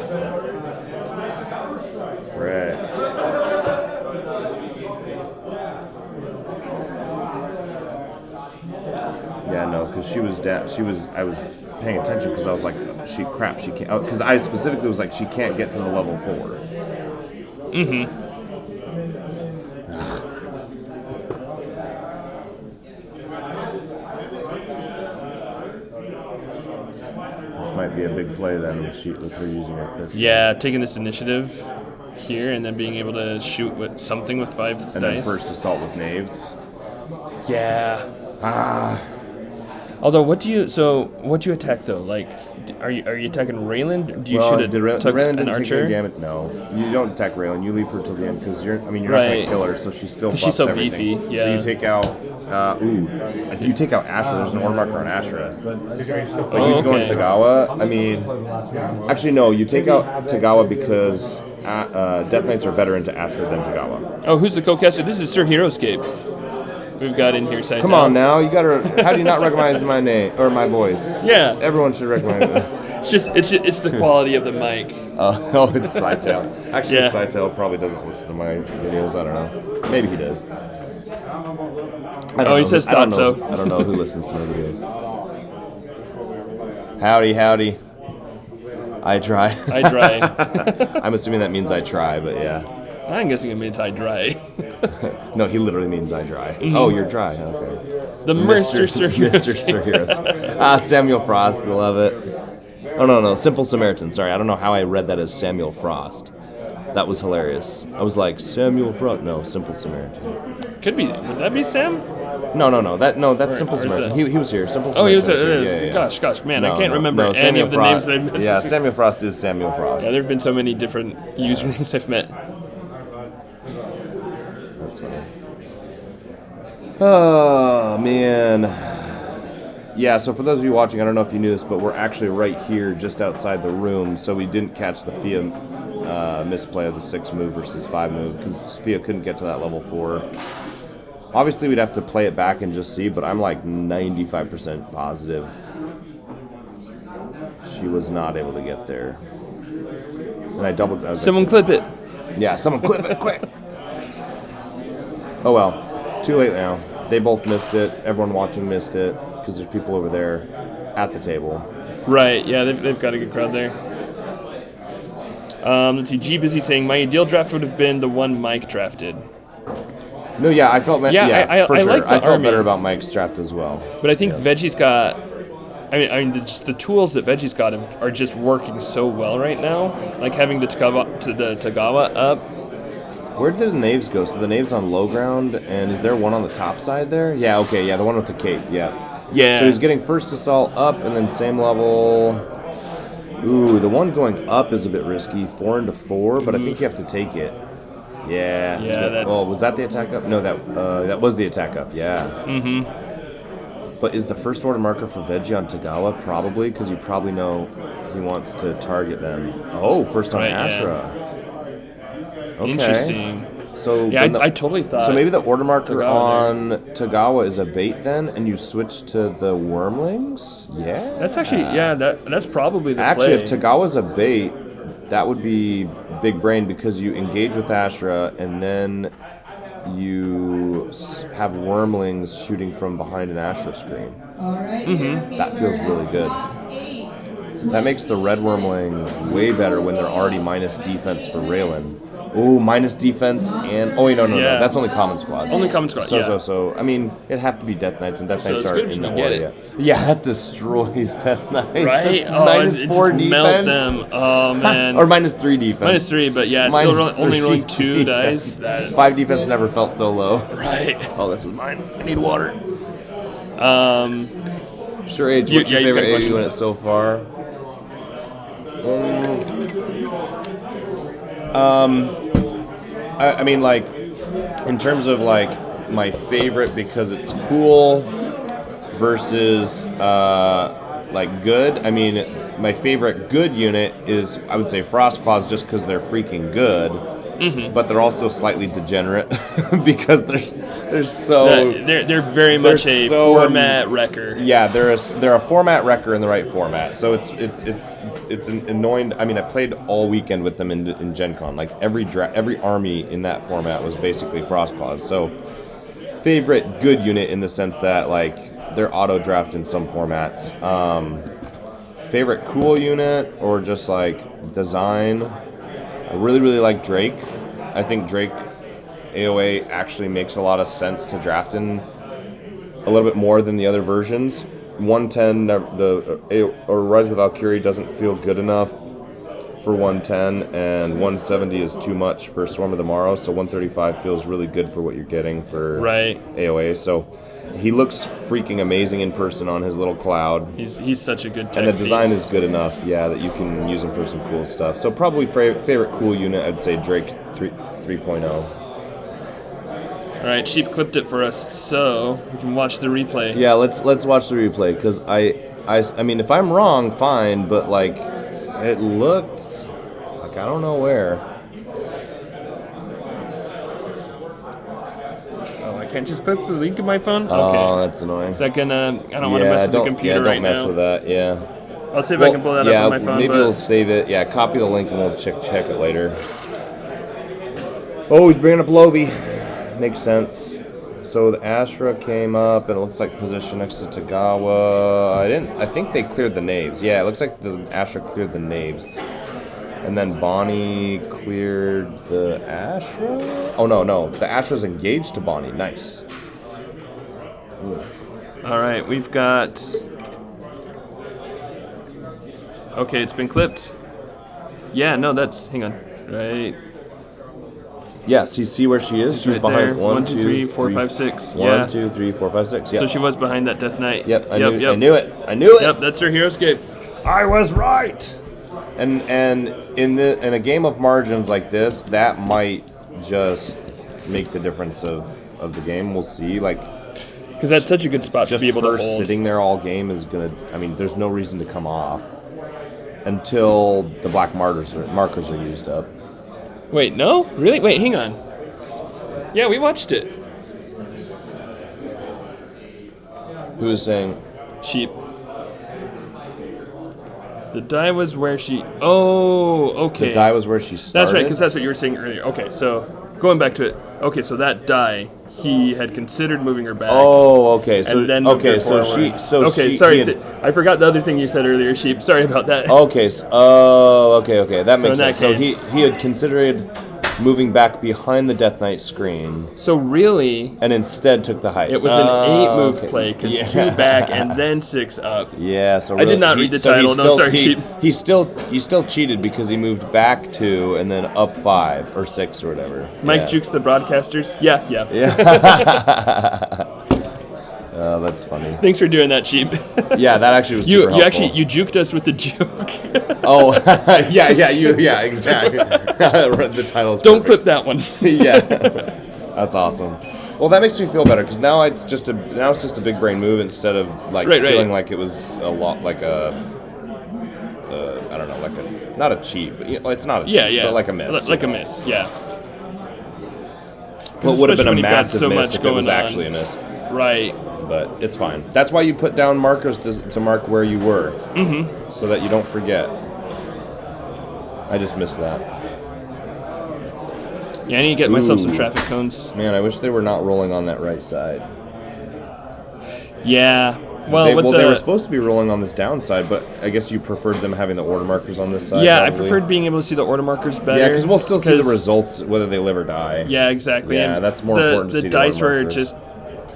Frick. Yeah, no, because she was I was paying attention because I was like, she can't. Because I specifically was like, she can't get to the level 4. Mm-hmm. This might be a big play then with her using her pistol. Yeah, taking this initiative here and then being able to shoot with something with 5 dice. And then first assault with Knaves. Yeah. Although, what do you attack though? Like, are you attacking Raylan? Do you shoot at Raylan an didn't archer? take any damage. No, you don't attack Raylan. You leave her till the end because you're not Right. going to kill her, so she's still buffs she's so everything. beefy. Yeah. So you take out. You take out Ashra. There's an order marker on Ashra. So he's going Tagawa. I mean, actually no. You take out Tagawa because Death Knights are better into Ashra than Tagawa. Oh, who's the co-caster? This is Sir Heroescape. We've got in here. Come on now, you gotta. How do you not recognize my name or my voice? Yeah. Everyone should recognize it. It's the quality of the mic. Oh, it's Scytale. Actually, Yeah. Scytale probably doesn't listen to my videos. I don't know. Maybe he does. He says thought so. I don't know who listens to my videos. Howdy. I try. I dry. I'm assuming that means I try, but yeah. I'm guessing it means I dry. No, he literally means I dry. Oh, you're dry. Okay. The Mr. Sir Mr. Sir Heroes. Samuel Frost. Love it. Oh, no. Simple Samaritan. Sorry, I don't know how I read that as Samuel Frost. That was hilarious. I was like, Samuel Frost. No, Simple Samaritan. Could be. Would that be Sam? No. That's Simple Samaritan. He was here. Simple Samaritan. Oh, he was. Yeah. Gosh, man, I can't remember any of the names that I've met. Yeah, Samuel Frost is Samuel Frost. Yeah, there have been so many different usernames I've met. That's funny. Oh, man. Yeah, so for those of you watching, I don't know if you knew this, but we're actually right here just outside the room, so we didn't catch the Fia misplay of the 6 move versus 5 move, because Fia couldn't get to that level 4. Obviously, we'd have to play it back and just see, but I'm like 95% positive she was not able to get there. And I Someone clip it. Yeah, someone clip it, quick! Oh well, it's too late now. They both missed it. Everyone watching missed it because there's people over there at the table. Right, yeah, they've got a good crowd there. Let's see, G Busy saying, my ideal draft would have been the one Mike drafted. No, yeah, I felt for sure. like the I felt Army. better about Mike's draft as well. But I think Veggie's got... I mean, the tools that Veggie's got are just working so well right now. Like having the Tagawa up. Where did the Knaves go? So the Knaves on low ground, and is there one on the top side there? Yeah, okay, yeah, the one with the cape, yeah. Yeah. So he's getting first assault up, and then same level. Ooh, the one going up is a bit risky, 4 into 4, but I think you have to take it. Yeah. Yeah. Was that the attack up? No, that was the attack up. Yeah. Mm-hmm. But is the first order marker for Veggie on Tagawa? Probably, because you probably know he wants to target them. Oh, first on Ashra. Yeah. Okay. Interesting. So yeah, I totally thought. So maybe the order marker Tagawa on Tagawa is a bait then, and you switch to the Wormlings? Yeah. That's actually that's probably the Actually, play. if Tagawa's a bait, that would be big brain because you engage with Ashra and then you have wormlings shooting from behind an Astra screen. That feels really good. That makes the red wormling way better when they're already minus defense for Raylan. Ooh, minus defense and... Oh, wait, no. That's only common squads. Only common squads, So, I mean, it'd have to be Death Knights, and Death So Knights it's are good if in you the can get area. Yeah, that destroys Death Knights. Right? It's minus it 4 just defense. melt them. Oh, man. Or minus 3 defense. Minus 3, but yeah, Minus still only 3 rolling 2 defense. dice. 5 defense never felt so low. Right. Oh, this is mine. I need water. Sure, Age, You- what's your yeah, you got favorite a question. AU unit so far? I mean, like, in terms of, like, my favorite because it's cool versus, like, good. I mean, my favorite good unit is, I would say, Frost Claws just because they're freaking good. But they're also slightly degenerate because they're so... They're very much a so format wrecker. Yeah, they're a format wrecker in the right format. So it's an annoying. I mean, I played all weekend with them in Gen Con. Like every army in that format was basically Frost Claws. So favorite good unit in the sense that like they're auto draft in some formats. Favorite cool unit or just like design. I really like Drake. I think Drake AOA actually makes a lot of sense to draft in a little bit more than the other versions. 110, or Rise of Valkyrie doesn't feel good enough for 110, and 170 is too much for Swarm of the Morrow, so 135 feels really good for what you're getting for AOA. So he looks freaking amazing in person on his little cloud. He's such a good tech And the design piece. is good enough, yeah, that you can use him for some cool stuff. So probably favorite cool unit, I'd say Drake 3.0. All right, Sheep clipped it for us, so we can watch the replay. Yeah, let's watch the replay because I mean if I'm wrong, fine, but like it looked like I don't know where. Oh, I can't just click the link in my phone. Oh, Okay. that's annoying. Is that gonna? I don't want to mess with the computer don't right mess now. with that. Yeah. I'll see if I can pull that yeah, up on my phone. maybe but we'll save it. Yeah, copy the link and we'll check it later. Oh, he's bringing up Lovey. Makes sense. So the Astra came up, and it looks like position next to Tagawa. I think they cleared the naves. Yeah, it looks like the Astra cleared the naves. And then Bonnie cleared the Astra? Oh, no. The Astra's engaged to Bonnie. Nice. Ooh. All right, we've got. Okay, it's been clipped. Yeah, no, that's. Hang on. Right. Yes, you see where she is? She's right behind there. 1, 2, 3, 4, 5, 6. 1, Yeah. 2, 3, 4, 5, 6. Yep. So she was behind that Death Knight. Yep, I Yep. knew it. I knew it. Yep, that's her hero escape. I was right. And in a game of margins like this, that might just make the difference of the game. We'll see. Like Because that's such a good spot to just be able her to hold. sitting there all game is gonna. I mean, there's no reason to come off until the black markers are used up. Wait, no? Really? Wait, hang on. Yeah, we watched it. Who is saying? Sheep. The die was where she. Oh, okay. The die was where she started. That's right, because that's what you were saying earlier. Okay, so going back to it. Okay, so that die, he had considered moving her back. Oh, okay. So and then moved her forward. she. Sorry, I forgot the other thing you said earlier, Sheep. Sorry about that. Okay. Okay. That makes in that sense. So case- he had considered moving back behind the Death Knight screen, So really, and instead took the height. it was an 8-move okay. play, because Yeah. 2 back and then 6 up. Yeah, so I did not read the title. No, sorry, Sheep. He still cheated because he moved back 2 and then up 5 or 6 or whatever. Mike yeah. jukes the broadcasters. Yeah. Oh, that's funny. Thanks for doing that, Sheep. Yeah, that actually was You super helpful. actually you juked us with the joke. Oh, yeah, exactly. The title's Don't perfect. clip that one. Yeah, that's awesome. Well, that makes me feel better because now it's just a big brain move instead of like feeling like it was a lot like a I don't know, like a not a cheat, but it's not a cheat, but like a miss. Like a miss, yeah. What would have been especially when a you've got massive so miss much if it was going on. actually a miss. Right. But it's fine. That's why you put down markers to mark where you were, so that you don't forget. I just missed that. Yeah, I need to get myself some Ooh. traffic cones. Man, I wish they were not rolling on that right side. Yeah. Well, They with they were supposed to be rolling on this downside, but I guess you preferred them having the order markers on this side. Yeah, I probably. preferred being able to see the order markers better. Yeah, because we'll still see the results whether they live or die. Yeah, exactly. Yeah, and that's more important to see the the dice order were markers. just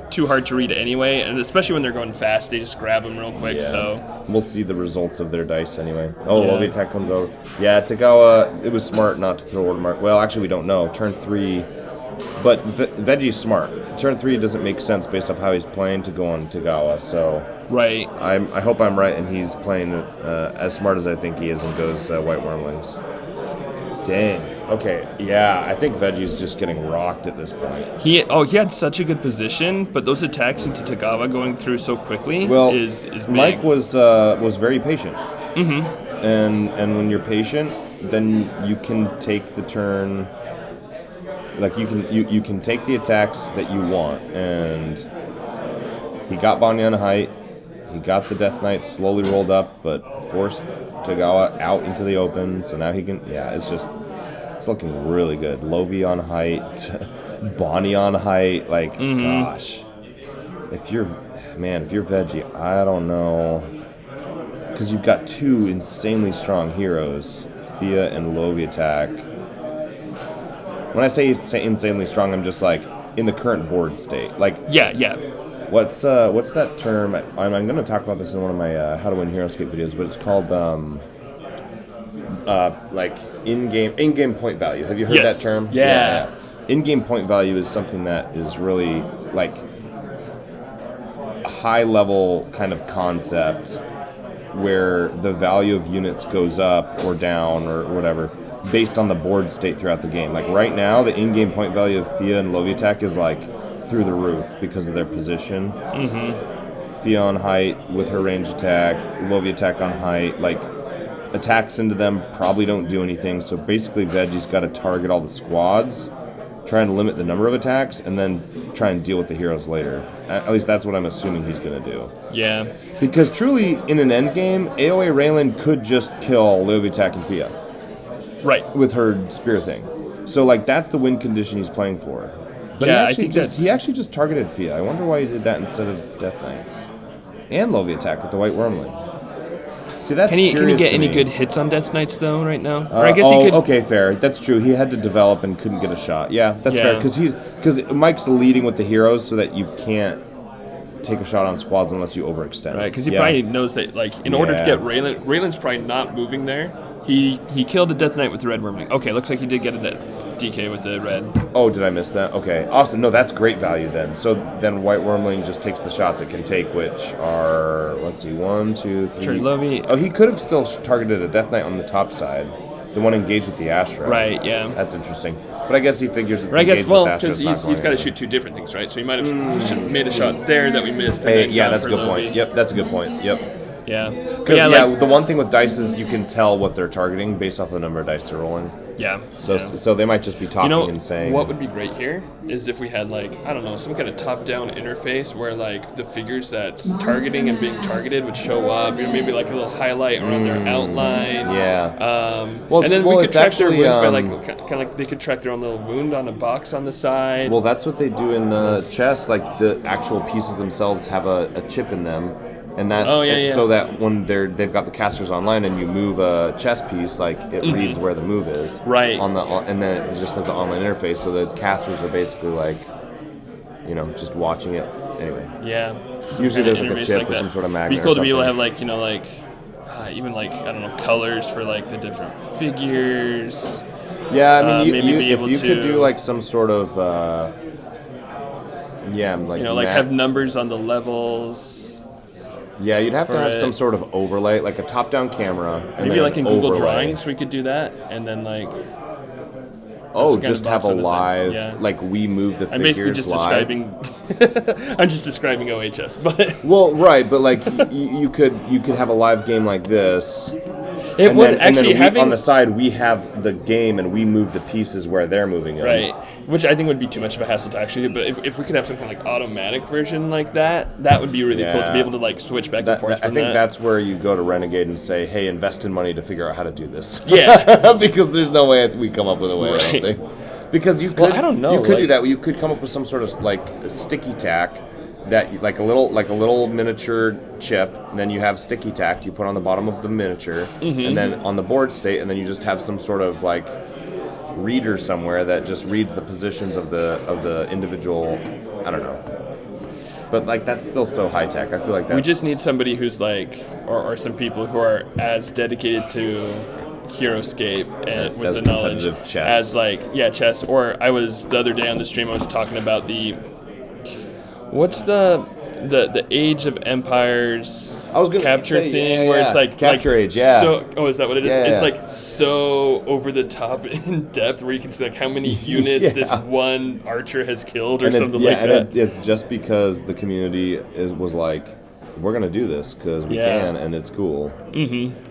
too hard to read anyway, and especially when they're going fast, they just grab them real quick. Yeah. So We'll see the results of their dice anyway. Oh, Yeah. Lobby attack comes over. Yeah, Tagawa, it was smart not to throw order mark. Well, actually, we don't know. Turn 3, but Veggie's smart. Turn 3 doesn't make sense based off how he's playing to go on Tagawa. So right. I hope I'm right, and he's playing as smart as I think he is and goes White Wormlings. Dang. Okay. Yeah, I think Veggie's just getting rocked at this point. He had such a good position, but those attacks into Tagawa going through so quickly is big. Mike was very patient. Mm-hmm. And when you're patient, then you can take the turn. Like you can take the attacks that you want, and he got Bonnie on height. He got the Death Knight slowly rolled up, but forced Tagawa out into the open. So now he can. Yeah, it's looking really good. Lovie on height, Bonnie on height. Like, gosh, if you're Veggie, I don't know, because you've got two insanely strong heroes, Fia and Lovie attack. When I say he's insanely strong, I'm just like in the current board state. Like, yeah. what's that term? I'm going to talk about this in one of my How to Win HeroScape videos, but it's called like in-game point value. Have you heard Yes. that term? Yeah. In-game point value is something that is really like a high-level kind of concept where the value of units goes up or down or whatever based on the board state throughout the game. Like right now, the in-game point value of Fia and Lovie attack is like through the roof because of their position. Mm-hmm. Fia on height with her range attack, Lovie attack on height, like attacks into them probably don't do anything. So basically, Veggie's got to target all the squads, try and limit the number of attacks, and then try and deal with the heroes later. At least that's what I'm assuming he's going to do. Yeah. Because truly, in an endgame, AoE Raylan could just kill Lovie attack and Fia. Right. With her spear thing. So like that's the win condition he's playing for. But Yeah, he actually just targeted Fia. I wonder why he did that instead of Death Knights. And Lovie attack with the White Wormling. See, that's Can he curious get to any me. good hits on Death Knights though right now? Or I guess he could. Okay, fair. That's true. He had to develop and couldn't get a shot. Yeah, that's fair. Because Mike's leading with the heroes so that you can't take a shot on squads unless you overextend. Right, because he probably knows that like in order to get Raylan's probably not moving there. He killed the Death Knight with the Red Wormling. Okay, looks like he did get a DK with the red. Oh, did I miss that? Okay, awesome. No, that's great value then. So then White Wormling just takes the shots it can take, which are, let's see, 1, 2, 3. Sure, Lovie. Oh, he could have still targeted a Death Knight on the top side, the one engaged with the Astra. Right, yeah. That's interesting. But I guess he figures it's Or I guess, engaged well, with Astra. because he's got to shoot two different things, right? So he might have made a shot there that we missed. And then Yeah, gone that's a for good Lovie. point. Yep, that's a good point. Yep. Yeah. Because like, the one thing with dice is you can tell what they're targeting based off the number of dice they're rolling. Yeah. So they might just be talking and saying. What would be great here is if we had like, I don't know, some kind of top-down interface where like the figures that's targeting and being targeted would show up. Maybe like a little highlight around their outline. Yeah. And then we could track their actually, wounds by like kind of like they could track their own little wound on a box on the side. Well, that's what they do in chess. Like the actual pieces themselves have a chip in them, and that so that when they've got the casters online and you move a chess piece, like it reads where the move is. Right. And then it just has the online interface, so the casters are basically like, just watching it anyway. Yeah. Usually there's like a interface chip like or that. some sort of magnet. It'd be cool or to be able to something. have like even like I don't know colors for like the different figures. Yeah, I mean, maybe if you could do like some sort of, have numbers on the levels. Yeah, you'd have to have it. some sort of overlay, like a top-down camera, and Maybe then like in an Google overlay. Drawings we could do that, and then like. Oh, kind just of have a box on the side. live, Yeah. like we move the I'm figures basically just live. describing. I'm just describing OHS, but. Well, right, but like you could have a live game like this. It and would then, actually and then having on the side we have the game and we move the pieces where they're moving them. right, which I think would be too much of a hassle to actually do. But if we could have some kind of like automatic version like that would be really cool to be able to like switch back and forth. I think that's where you go to Renegade and say, "Hey, invest in money to figure out how to do this." Yeah. Because there's no way we come up with a way. I don't think. Because you could, Well, I don't know, You could do like- that. You could come up with some sort of like sticky tack that like a little miniature chip, and then you have sticky tack you put on the bottom of the miniature, and then on the board state, and then you just have some sort of like reader somewhere that just reads the positions of the individual. I don't know. But like that's still so high tech. I feel like that We just need somebody who's like, or some people who are as dedicated to HeroScape and with As the knowledge competitive chess. as like chess. Or I was the other day on the stream. I was talking about what's the Age of Empires I was gonna capture say, thing yeah, where yeah. it's like Capture like Age, yeah. So, oh, is that what it is? Yeah, It's yeah. like so over the top in depth where you can see like how many units this one archer has killed or something like that. It's just because the community was like, we're gonna do this because we can, and it's cool. Mm-hmm.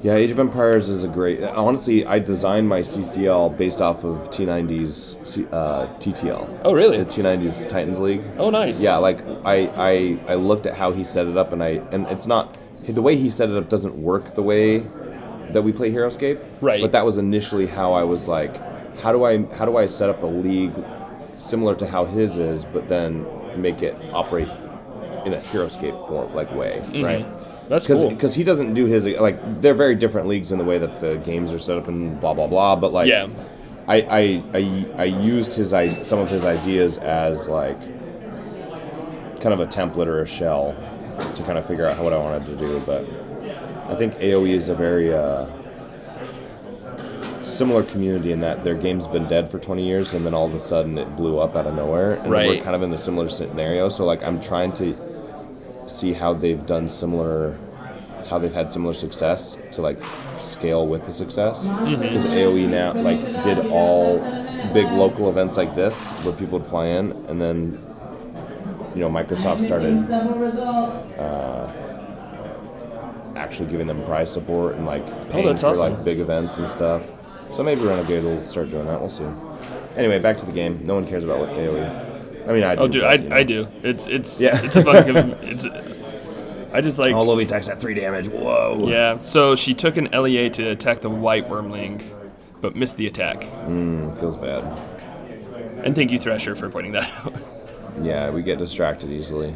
Yeah, Age of Empires is a great. Honestly, I designed my CCL based off of T90's TTL. Oh, really? The T90's Titans League. Oh, nice. Yeah, like I looked at how he set it up, and it's not the way he set it up doesn't work the way that we play HeroScape. Right. But that was initially how I was like, how do I set up a league similar to how his is, but then make it operate in a HeroScape form way, right? That's cool. Because he doesn't do his like they're very different leagues in the way that the games are set up and blah blah blah. But like, Yeah. I used some of his ideas as like kind of a template or a shell to kind of figure out what I wanted to do. But I think AOE is a very similar community in that their game's been dead for 20 years and then all of a sudden it blew up out of nowhere. And Right. we're kind of in the similar scenario. So like I'm trying to see how they've had similar success to like scale with the success, because AOE now like did all big local events like this where people would fly in, and then Microsoft started actually giving them prize support and like paying that's for awesome. like big events and stuff. So maybe Renegade will start doing that. We'll see. Anyway, back to the game. No one cares about what AOE. I mean, I do. Oh, dude, but, I do. It's Yeah. it's a fucking I just like. All of attacks at 3 damage. Whoa. Yeah. So she took an LEA to attack the white wormling, but missed the attack. Feels bad. And thank you, Thresher, for pointing that out. Yeah, we get distracted easily.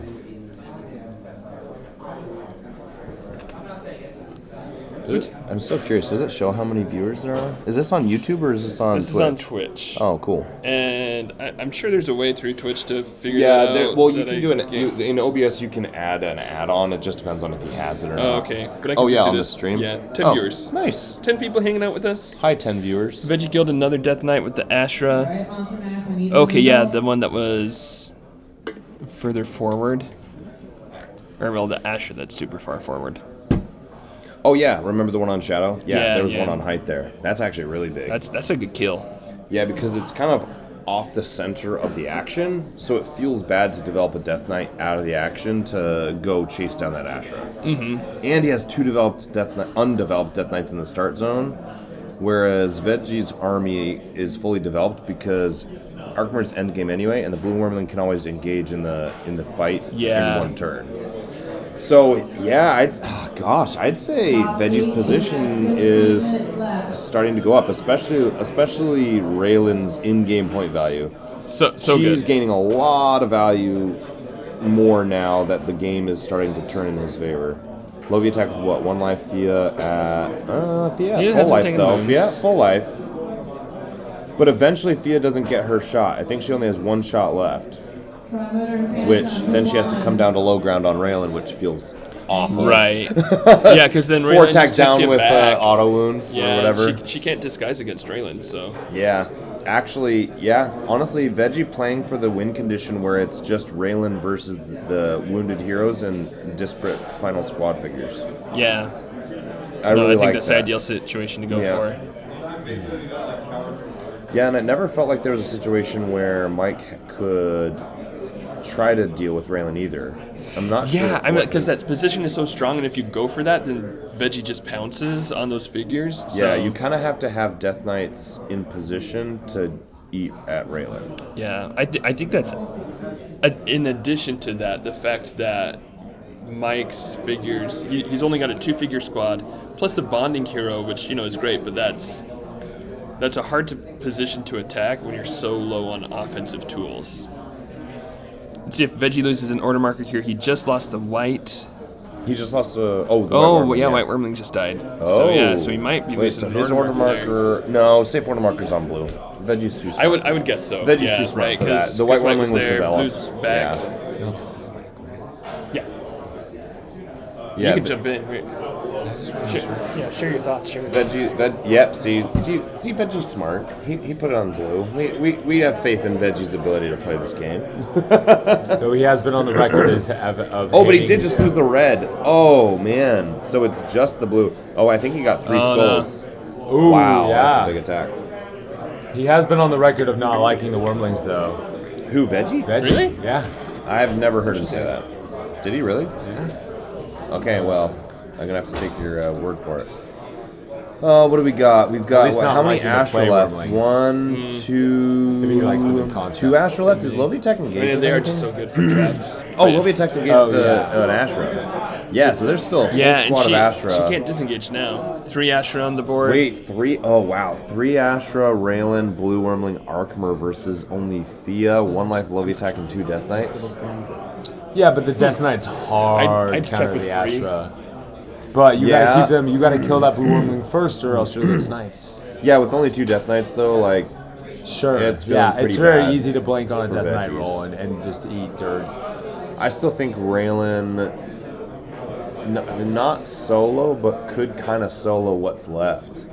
I'm so curious. Does it show how many viewers there are? Is this on YouTube or is this on This Twitch? is on Twitch. Oh, cool. And I'm sure there's a way through Twitch to figure Yeah, that out. well, you that can do in OBS. You can add an add-on. It just depends on if he has it or Oh, not. okay. But I can Oh just yeah, do on the this. stream. Yeah, 10 Oh, viewers. Nice. 10 people hanging out with us. Hi, 10 viewers. Veggie Guild, another Death Knight with the Ashra. Okay, yeah, the one that was further forward. Or, well, the Ashra that's super far forward. Oh yeah, remember the one on Shadow? Yeah, there was yeah. one on Height there. That's actually really big. That's a good kill. Yeah, because it's kind of off the center of the action, so it feels bad to develop a Death Knight out of the action to go chase down that Ashra. Mm-hmm. And he has 2 undeveloped Death Knights in the start zone, whereas Veggie's army is fully developed because Arkmer's endgame anyway, and the Blue Wormling can always engage in the fight Yeah. in one turn. So yeah, I'd say Veggie's position is starting to go up, especially Raylan's in-game point value. So She's good. gaining a lot of value more now that the game is starting to turn in his favor. Lovey attack with what? 1 life Fia at Fia at full hasn't life taken though. wounds. Fia at full life. But eventually Fia doesn't get her shot. I think she only has 1 shot left. Which then she has to come down to low ground on Raylan, which feels awful. Right. Yeah, because then 4 Raylan attack just takes down you with back. auto wounds Yeah, or whatever. She can't disguise against Raylan, so. Yeah. Actually, yeah. Honestly, Veggie playing for the win condition where it's just Raylan versus the wounded heroes and disparate final squad figures. Yeah. I really think like that's that. the ideal situation to go Yeah. for. Yeah, and it never felt like there was a situation where Mike could try to deal with Raylan either. I'm not sure. Yeah, I mean, what because his- that position is so strong, and if you go for that, then Veggie just pounces on those figures. So, Yeah, you kind of have to have Death Knights in position to eat at Raylan. Yeah, I think that's, in addition to that, the fact that Mike's figures, he's only got a 2-figure squad, plus the bonding hero, which, is great, but that's That's a hard position to attack when you're so low on offensive tools. Let's see if Veggie loses an order marker here. He just lost the white. He just lost the White Wormling just died. So he might be losing his an order marker. No, safe order marker's on blue. Veggie's too smart. I would guess so. Veggie's too smart for that. The White Wormling was developed. Blue's back. Yeah. You can jump in. Share your thoughts. Yep. See, Veggie's smart. He put it on blue. We have faith in Veggie's ability to play this game. Though he has been on the record of but he did just lose the red. Oh man. So it's just the blue. Oh, I think he got 3 skulls. No. Ooh, wow, yeah. That's a big attack. He has been on the record of not liking the Wormlings, though. Who, Veggie? Really? Yeah. I've never heard him say that. Did he really? Yeah. Okay, well, I'm gonna have to take your word for it. What do we got? We've got how many Astra left? Wormlings. 1, 2. Maybe he likes the new concepts. 2 Astra left. Is Loviatek engaged? They are just so good for drafts. Loviatek's engaged an Astra. Yeah, so there's still a full squad of Astra. She can't disengage now. 3 Astra on the board. Wait, 3? Oh wow, 3 Astra, Raylan, Blue Wormling, Arkmer versus only Thea, 1 life Loviatek, and 2 Death Knights. Yeah, but the Death Knight's hard I'd to check counter with the 3. Astra. But you gotta keep them. You gotta kill that Blue Wormling first, or else you're gonna get sniped. Yeah, with only 2 Death Knights though, like. Sure. It's it's very easy to blank on a Death Knight Veggies. roll and just eat dirt. I still think Raylan, not solo, but could kind of solo what's left.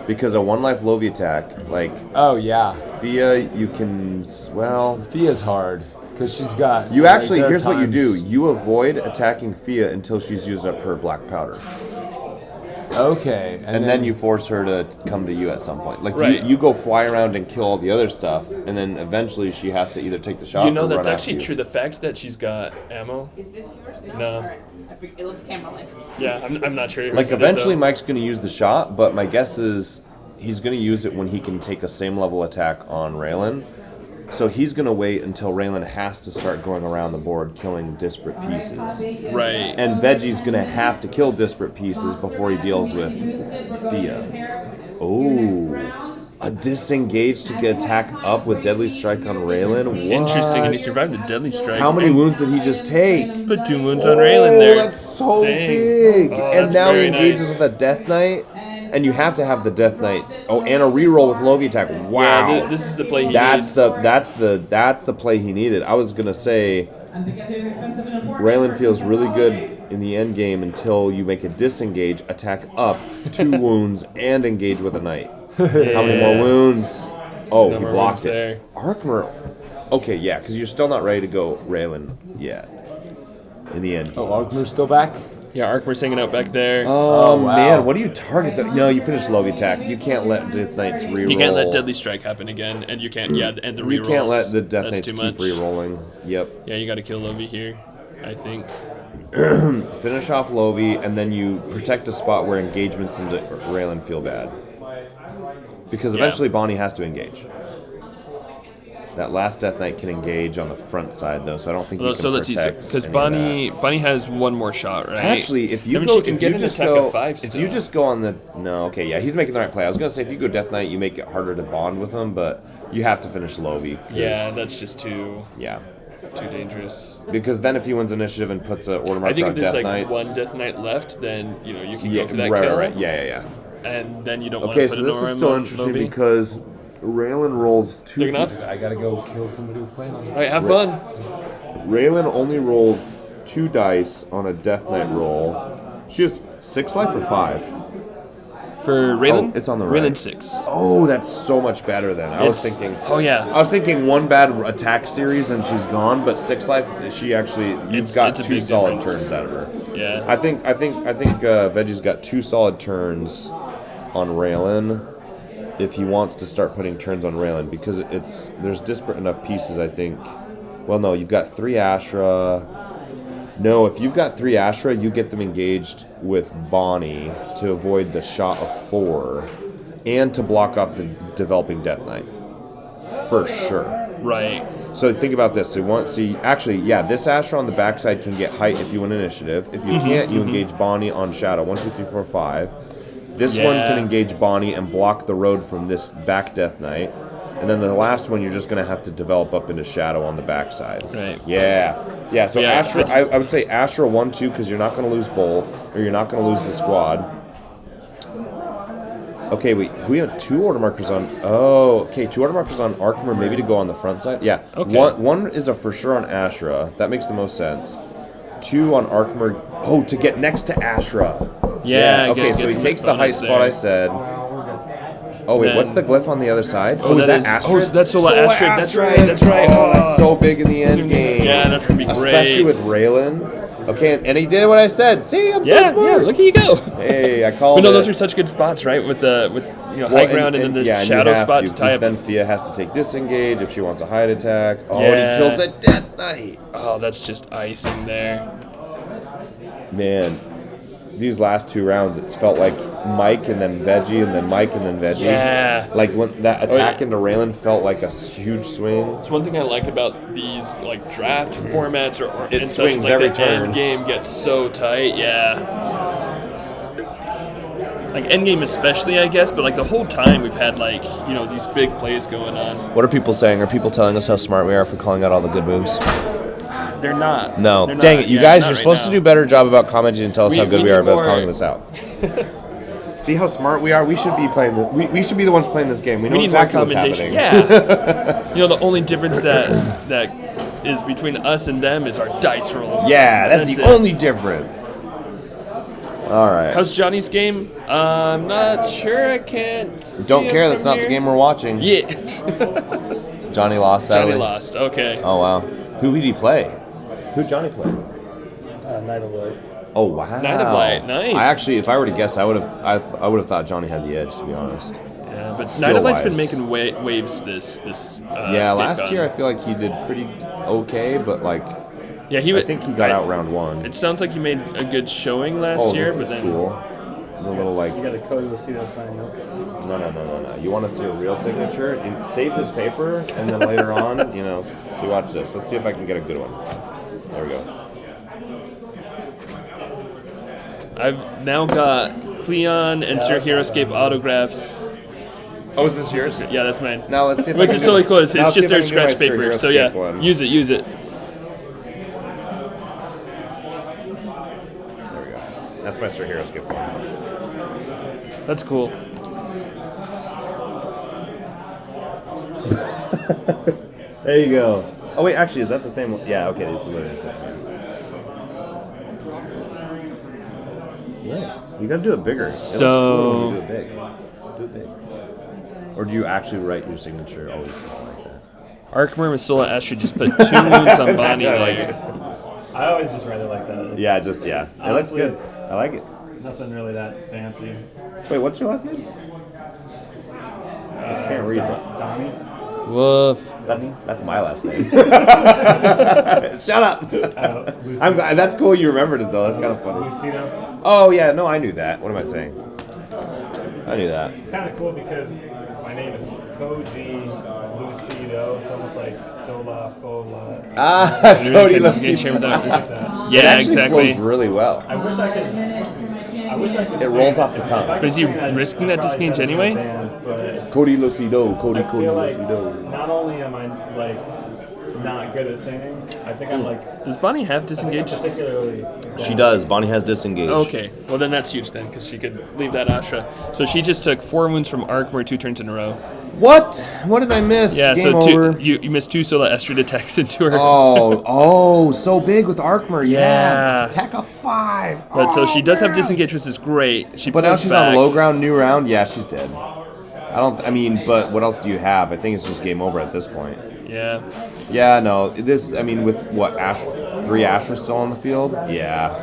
Because a 1 life Loviatek, like. Oh yeah. Thea, you can. Well. Thea's hard. Because she's got... You actually, here's what you do. You avoid attacking Thea until she's used up her black powder. Okay. And then you force her to come to you at some point. Like, Right. you go fly around and kill all the other stuff, and then eventually she has to either take the shot or run That's after actually you. true. The fact that she's got ammo. Is this yours? No. Alright. It looks camera-like. Yeah, I'm not sure. Like, eventually Mike's going to use the shot, but my guess is he's going to use it when he can take a same level attack on Raylan. So he's going to wait until Raylan has to start going around the board killing disparate pieces. Right. And Veggie's going to have to kill disparate pieces before he deals with Thea. Oh. A disengage to get attack up with Deadly Strike on Raylan? What? Interesting, and he survived the Deadly Strike. How many wounds did he just take? Put 2 wounds on Raylan there. That's so Dang. big. Oh, and that's now he very engages nice. with a Death Knight. And you have to have the Death Knight. Oh, and a reroll with Loviatek. Wow. Yeah, this is the play he That's needs. that's the play he needed. I was gonna say Raylan feels really good in the end game until you make a disengage, attack up, 2 wounds, and engage with a knight. How many more wounds? Oh, No he more blocked wounds it. there. Arkmer. Okay, yeah, because you're still not ready to go Raylan yet. In the end. Oh, Arkmer's still back? Yeah, Arkmer's hanging out back there. Oh, wow. man, what do you target? No, you finished Loviatek. You can't let Death Knights reroll. You can't let Deadly Strike happen again, and you can't, and the rerolls. You can't let the Death That's Knights too keep much. rerolling. Yep. Yeah, you gotta kill Lovie here, I think. Finish off Lovie, and then you protect a spot where engagements into Raylan feel bad. Because eventually Bonnie has to engage. That last Death Knight can engage on the front side, though, so I don't think you can So let's see, protect because any of Bonnie has 1 more shot, right? that. Actually, if you I mean, go, she can if get you an just attack go, of 5 if still. you just go on the okay, yeah, he's making the right play. I was gonna say if you go Death Knight, you make it harder to bond with him, but you have to finish Lovie. Yeah, that's just too dangerous. Because then if he wins initiative and puts an order I marker think on if there's Death like Knights, 1 Death Knight left, then you can yeah, go for that right, kill. right, yeah. And then you don't want Okay, to put so an this order is still on interesting Lovie. because Raylan rolls 2. Big enough? I gotta go kill somebody with flame on. All right, have fun. Raylan only rolls 2 dice on a Death Knight roll. She has 6 life or 5? For Raylan? Oh, it's on the Raylan right. 6. Oh, that's so much better then. I was thinking. Oh, yeah. I was thinking 1 bad attack series and she's gone, but 6 life. She actually. You've got it's a 2 big solid difference. turns out of her. Yeah. I think Veggie's got 2 solid turns on Raylan. If he wants to start putting turns on Raylan, because there's disparate enough pieces, I think. Well, no, you've got 3 Astra. No, if you've got 3 Astra, you get them engaged with Bonnie to avoid the shot of 4 and to block off the developing Death Knight. For sure. Right. So think about this. This Astra on the backside can get height if you win initiative. If you can't, you engage Bonnie on Shadow. 1, 2, 3, 4, 5. This one can engage Bonnie and block the road from this back Death Knight. And then the last one, you're just going to have to develop up into Shadow on the backside. Right. Yeah. Yeah, so Yeah, Astra, I would say Astra 1-2 because you're not going to lose both, or you're not going to lose the squad. Okay, wait, we have 2 order markers on... Oh, okay, 2 order markers on Arkmer, maybe to go on the front side? Yeah. Okay. One is a for sure on Astra. That makes the most sense. 2 on Arkmer. Oh, to get next to Astra. Yeah. Okay, so he takes the height spot I said. Oh, wait, what's the glyph on the other side? Oh, is that Astrid? Oh, that's Sola Astrid. That's right, that's right. Oh, that's so big in the end game. Yeah, that's going to be great. Especially with Raylan. Okay, and he did what I said. See, I'm so smart. Yeah, look at you go. Hey, I called But no, it. those are such good spots, right? With high ground and then the shadow spot to tie up. Then Fia has to take disengage if she wants a hide attack. Oh, and Yeah. he kills the Death Knight. Oh, that's just icing there. Man, these last 2 rounds, it's felt like Mike and then Veggie and then Mike and then Veggie. Yeah. Like when that attack into Raylan felt like a huge swing. It's one thing I like about these like draft formats or It and such swings as, like, every the turn. end game gets so tight. Yeah. Like end game especially, I guess, but like the whole time we've had like these big plays going on. What are people saying? Are people telling us how smart we are for calling out all the good moves? They're not. No. They're Dang not. it. You Yeah, guys not are right supposed now. to do a better job about commenting and tell us how good we are need about more- calling this out. See how smart we are? We should be playing this. We should be the ones playing this game. We know We need exactly more what's commendation. happening. Yeah. The only difference that is between us and them is our dice rolls. Yeah, that's the it. only difference. All right. How's Johnny's game? I'm not sure. I can't. See Don't him care. from That's not here. the game we're watching. Yeah. Johnny lost, sadly. Johnny lost. Okay. Oh, wow. Who did he play? Who'd Johnny play? Night of Light. Oh wow. Night of Light, nice. I actually, if I were to guess, I would have thought Johnny had the edge, to be honest. Yeah, but Night of Light's been Skill-wise. making waves this. Yeah, ScapeCon. last year I feel like he did pretty okay, but like Yeah, he. I think he got out round 1. It sounds like he made a good showing last Oh, year, this but is then cool. The little like You got a Cody Lucido sign, no? no. You want to see a real signature? Save this paper, and then later on, so watch this. Let's see if I can get a good one. There we go. I've now got Cleon and Sir HeroScape autographs. Oh, is this yours? Yeah, that's mine. Now let's see if I Which can is do- totally cool. It's now let's see just if I their can do my scratch Sir paper. So HeroScape yeah, one. use it. There we go. That's my Sir HeroScape one. That's cool. There you go. Oh wait, actually, is that the same one? Yeah, okay, it's literally the same. Nice. You gotta do it bigger. It looks cool when you do it big. Do it big. Or do you actually write your signature always something like that? Arkmer and Sola Astrid just put 2 wounds on Bonnie I like there. it. I always just write it like that. It's Yeah, just yeah. It looks honestly, good. it's- I like it. nothing really that fancy. Wait, what's your last name? I can't read it. Donnie? Woof. That's my last name. Shut up. I'm glad. That's cool. You remembered it though. That's kind of funny. Lucido? Oh yeah, no, I knew that. What am I saying? I knew that. It's kind of cool because my name is Cody Lucido. It's almost like Sola Fola. Ah, Cody Cody, let's let's see. share with that. That. Yeah, It actually exactly. flows really well. I wish I could. It rolls off the tongue. But is he risking that disengage anyway? But Cody Lucido, Cody I feel like Lucido. not only am I like not good at singing, I think I'm like Does Bonnie have I think disengage? I'm particularly. She does. Bonnie has disengaged. Okay, well then that's huge then, because she could leave that Astra. So she just took 4 wounds from Arkmer 2 turns in a row. What? What did I miss? Yeah, Game so over. you missed 2 Sola Astrid attacks into her. Oh, so big with Arkmer. Yeah. Attack of 5. But so she does have disengage, which is great. She But now pulls she's back. on low ground, new round. Yeah, she's dead. But what else do you have? I think it's just game over at this point. Yeah. Yeah, no. With what, 3 Astras still on the field? Yeah.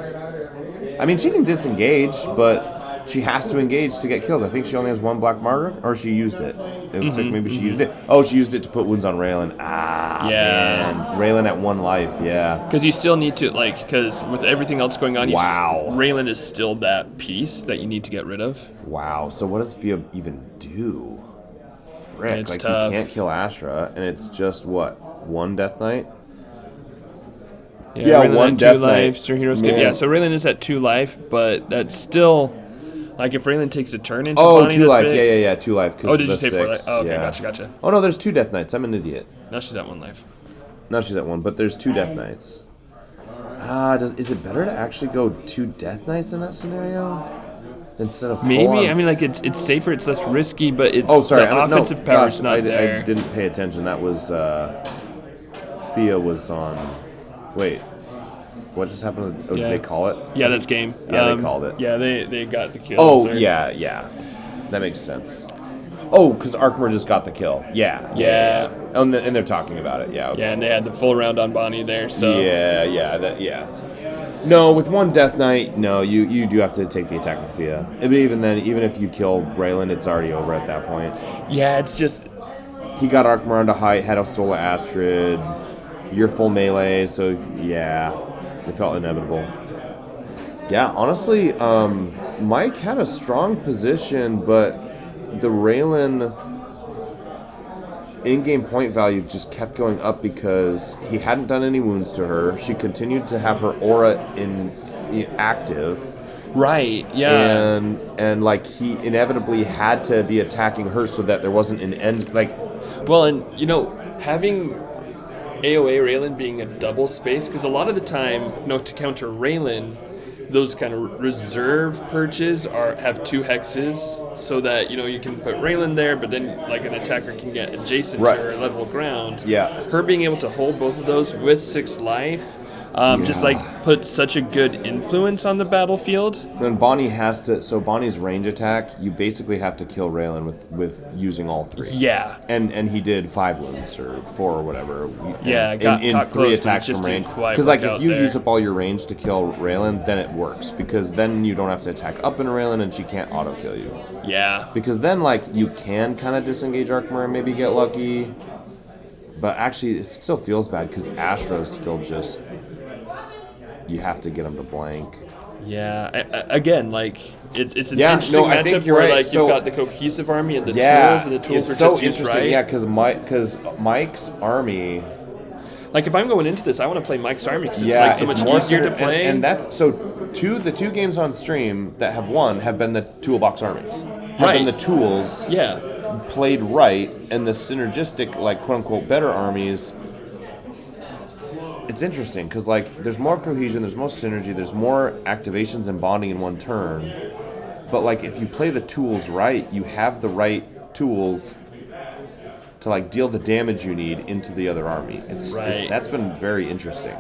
I mean, she can disengage, but she has to engage to get kills. I think she only has 1 black marker, or she used it. It looks like maybe she used it. Oh, she used it to put wounds on Raylan. Ah, Yeah. man. Raylan at 1 life, yeah. Because you still need to, because with everything else going on, Wow. Raylan is still that piece that you need to get rid of. Wow, so what does Fia even do? Frick, It's like tough. you can't kill Astra, and it's just, what, 1 Death Knight? Yeah, Raylan 1 at Death 2 Knight. life, Sir HeroScape. Man. Yeah, so Raylan is at 2 life, but that's still, Like if Raylan takes a turn into Oh, Bonnie, 2 that's life. big. Yeah. 2 life. Oh, did you say 6. 4 life? Oh, okay, yeah. gotcha. Oh no, there's 2 Death Knights. I'm an idiot. Now she's at 1 life. No, she's at 1, but there's 2 Death Knights. Is it better to actually go 2 Death Knights in that scenario instead of 4? Maybe. I mean, like it's safer. It's less risky, but it's sorry. the offensive power's not there. I didn't pay attention. That was Thea was on. Wait, what just happened? Oh, Yeah. did they call it? Yeah, that's game. Yeah, they called it. Yeah, they got the kill. Oh, yeah. That makes sense. Oh, because Arkmer just got the kill. Yeah. And they're talking about it. Yeah. Okay. Yeah, and they had the full round on Bonnie there. So Yeah. No, with 1 Death Knight, no, you do have to take the attack with Thea. But even then, even if you kill Raylan, it's already over at that point. Yeah, it's just He got Arkmer onto height, had a Sola Astrid. You're full melee, so yeah, it felt inevitable. Yeah, honestly, Mike had a strong position, but the Raylan in-game point value just kept going up because he hadn't done any wounds to her. She continued to have her aura active. right. Yeah. And like he inevitably had to be attacking her so that there wasn't an end. Like, Well, and having AOA Raylan being a double space, because a lot of the time, to counter Raylan, those kind of reserve perches have 2 hexes, so that you can put Raylan there, but then like an attacker can get adjacent Right. to her level ground. Yeah. Her being able to hold both of those with 6 life, just like puts such a good influence on the battlefield. then Bonnie has to. So Bonnie's range attack, you basically have to kill Raylan with using all 3. Yeah. And he did 5 wounds or 4 or whatever. Yeah, in got 3 close, but it attacks just from didn't range. quite Because like work if out you there. use up all your range to kill Raylan, then it works because then you don't have to attack up into Raylan and she can't auto kill you. Yeah. Because then like you can kind of disengage Arkmer and maybe get lucky, but actually it still feels bad because Astro's still just. You have to get him to blank. Yeah. Again, like it's an Yeah, interesting no, I think matchup you're where right. like So- you've got the cohesive army and the Yeah, tools, and the tools it's are so just used interesting. right. Yeah, because Mike's army. Like if I'm going into this, I want to play Mike's army because it's Yeah, like so much easier to play. and that's so. The 2 games on stream that have won have been the toolbox armies. Have Right. been the tools yeah. played right, and the synergistic, like quote unquote, better armies. It's interesting because like there's more cohesion, there's more synergy, there's more activations and bonding in one turn. But like if you play the tools right, you have the right tools to like deal the damage you need into the other army. Right. That's been very interesting.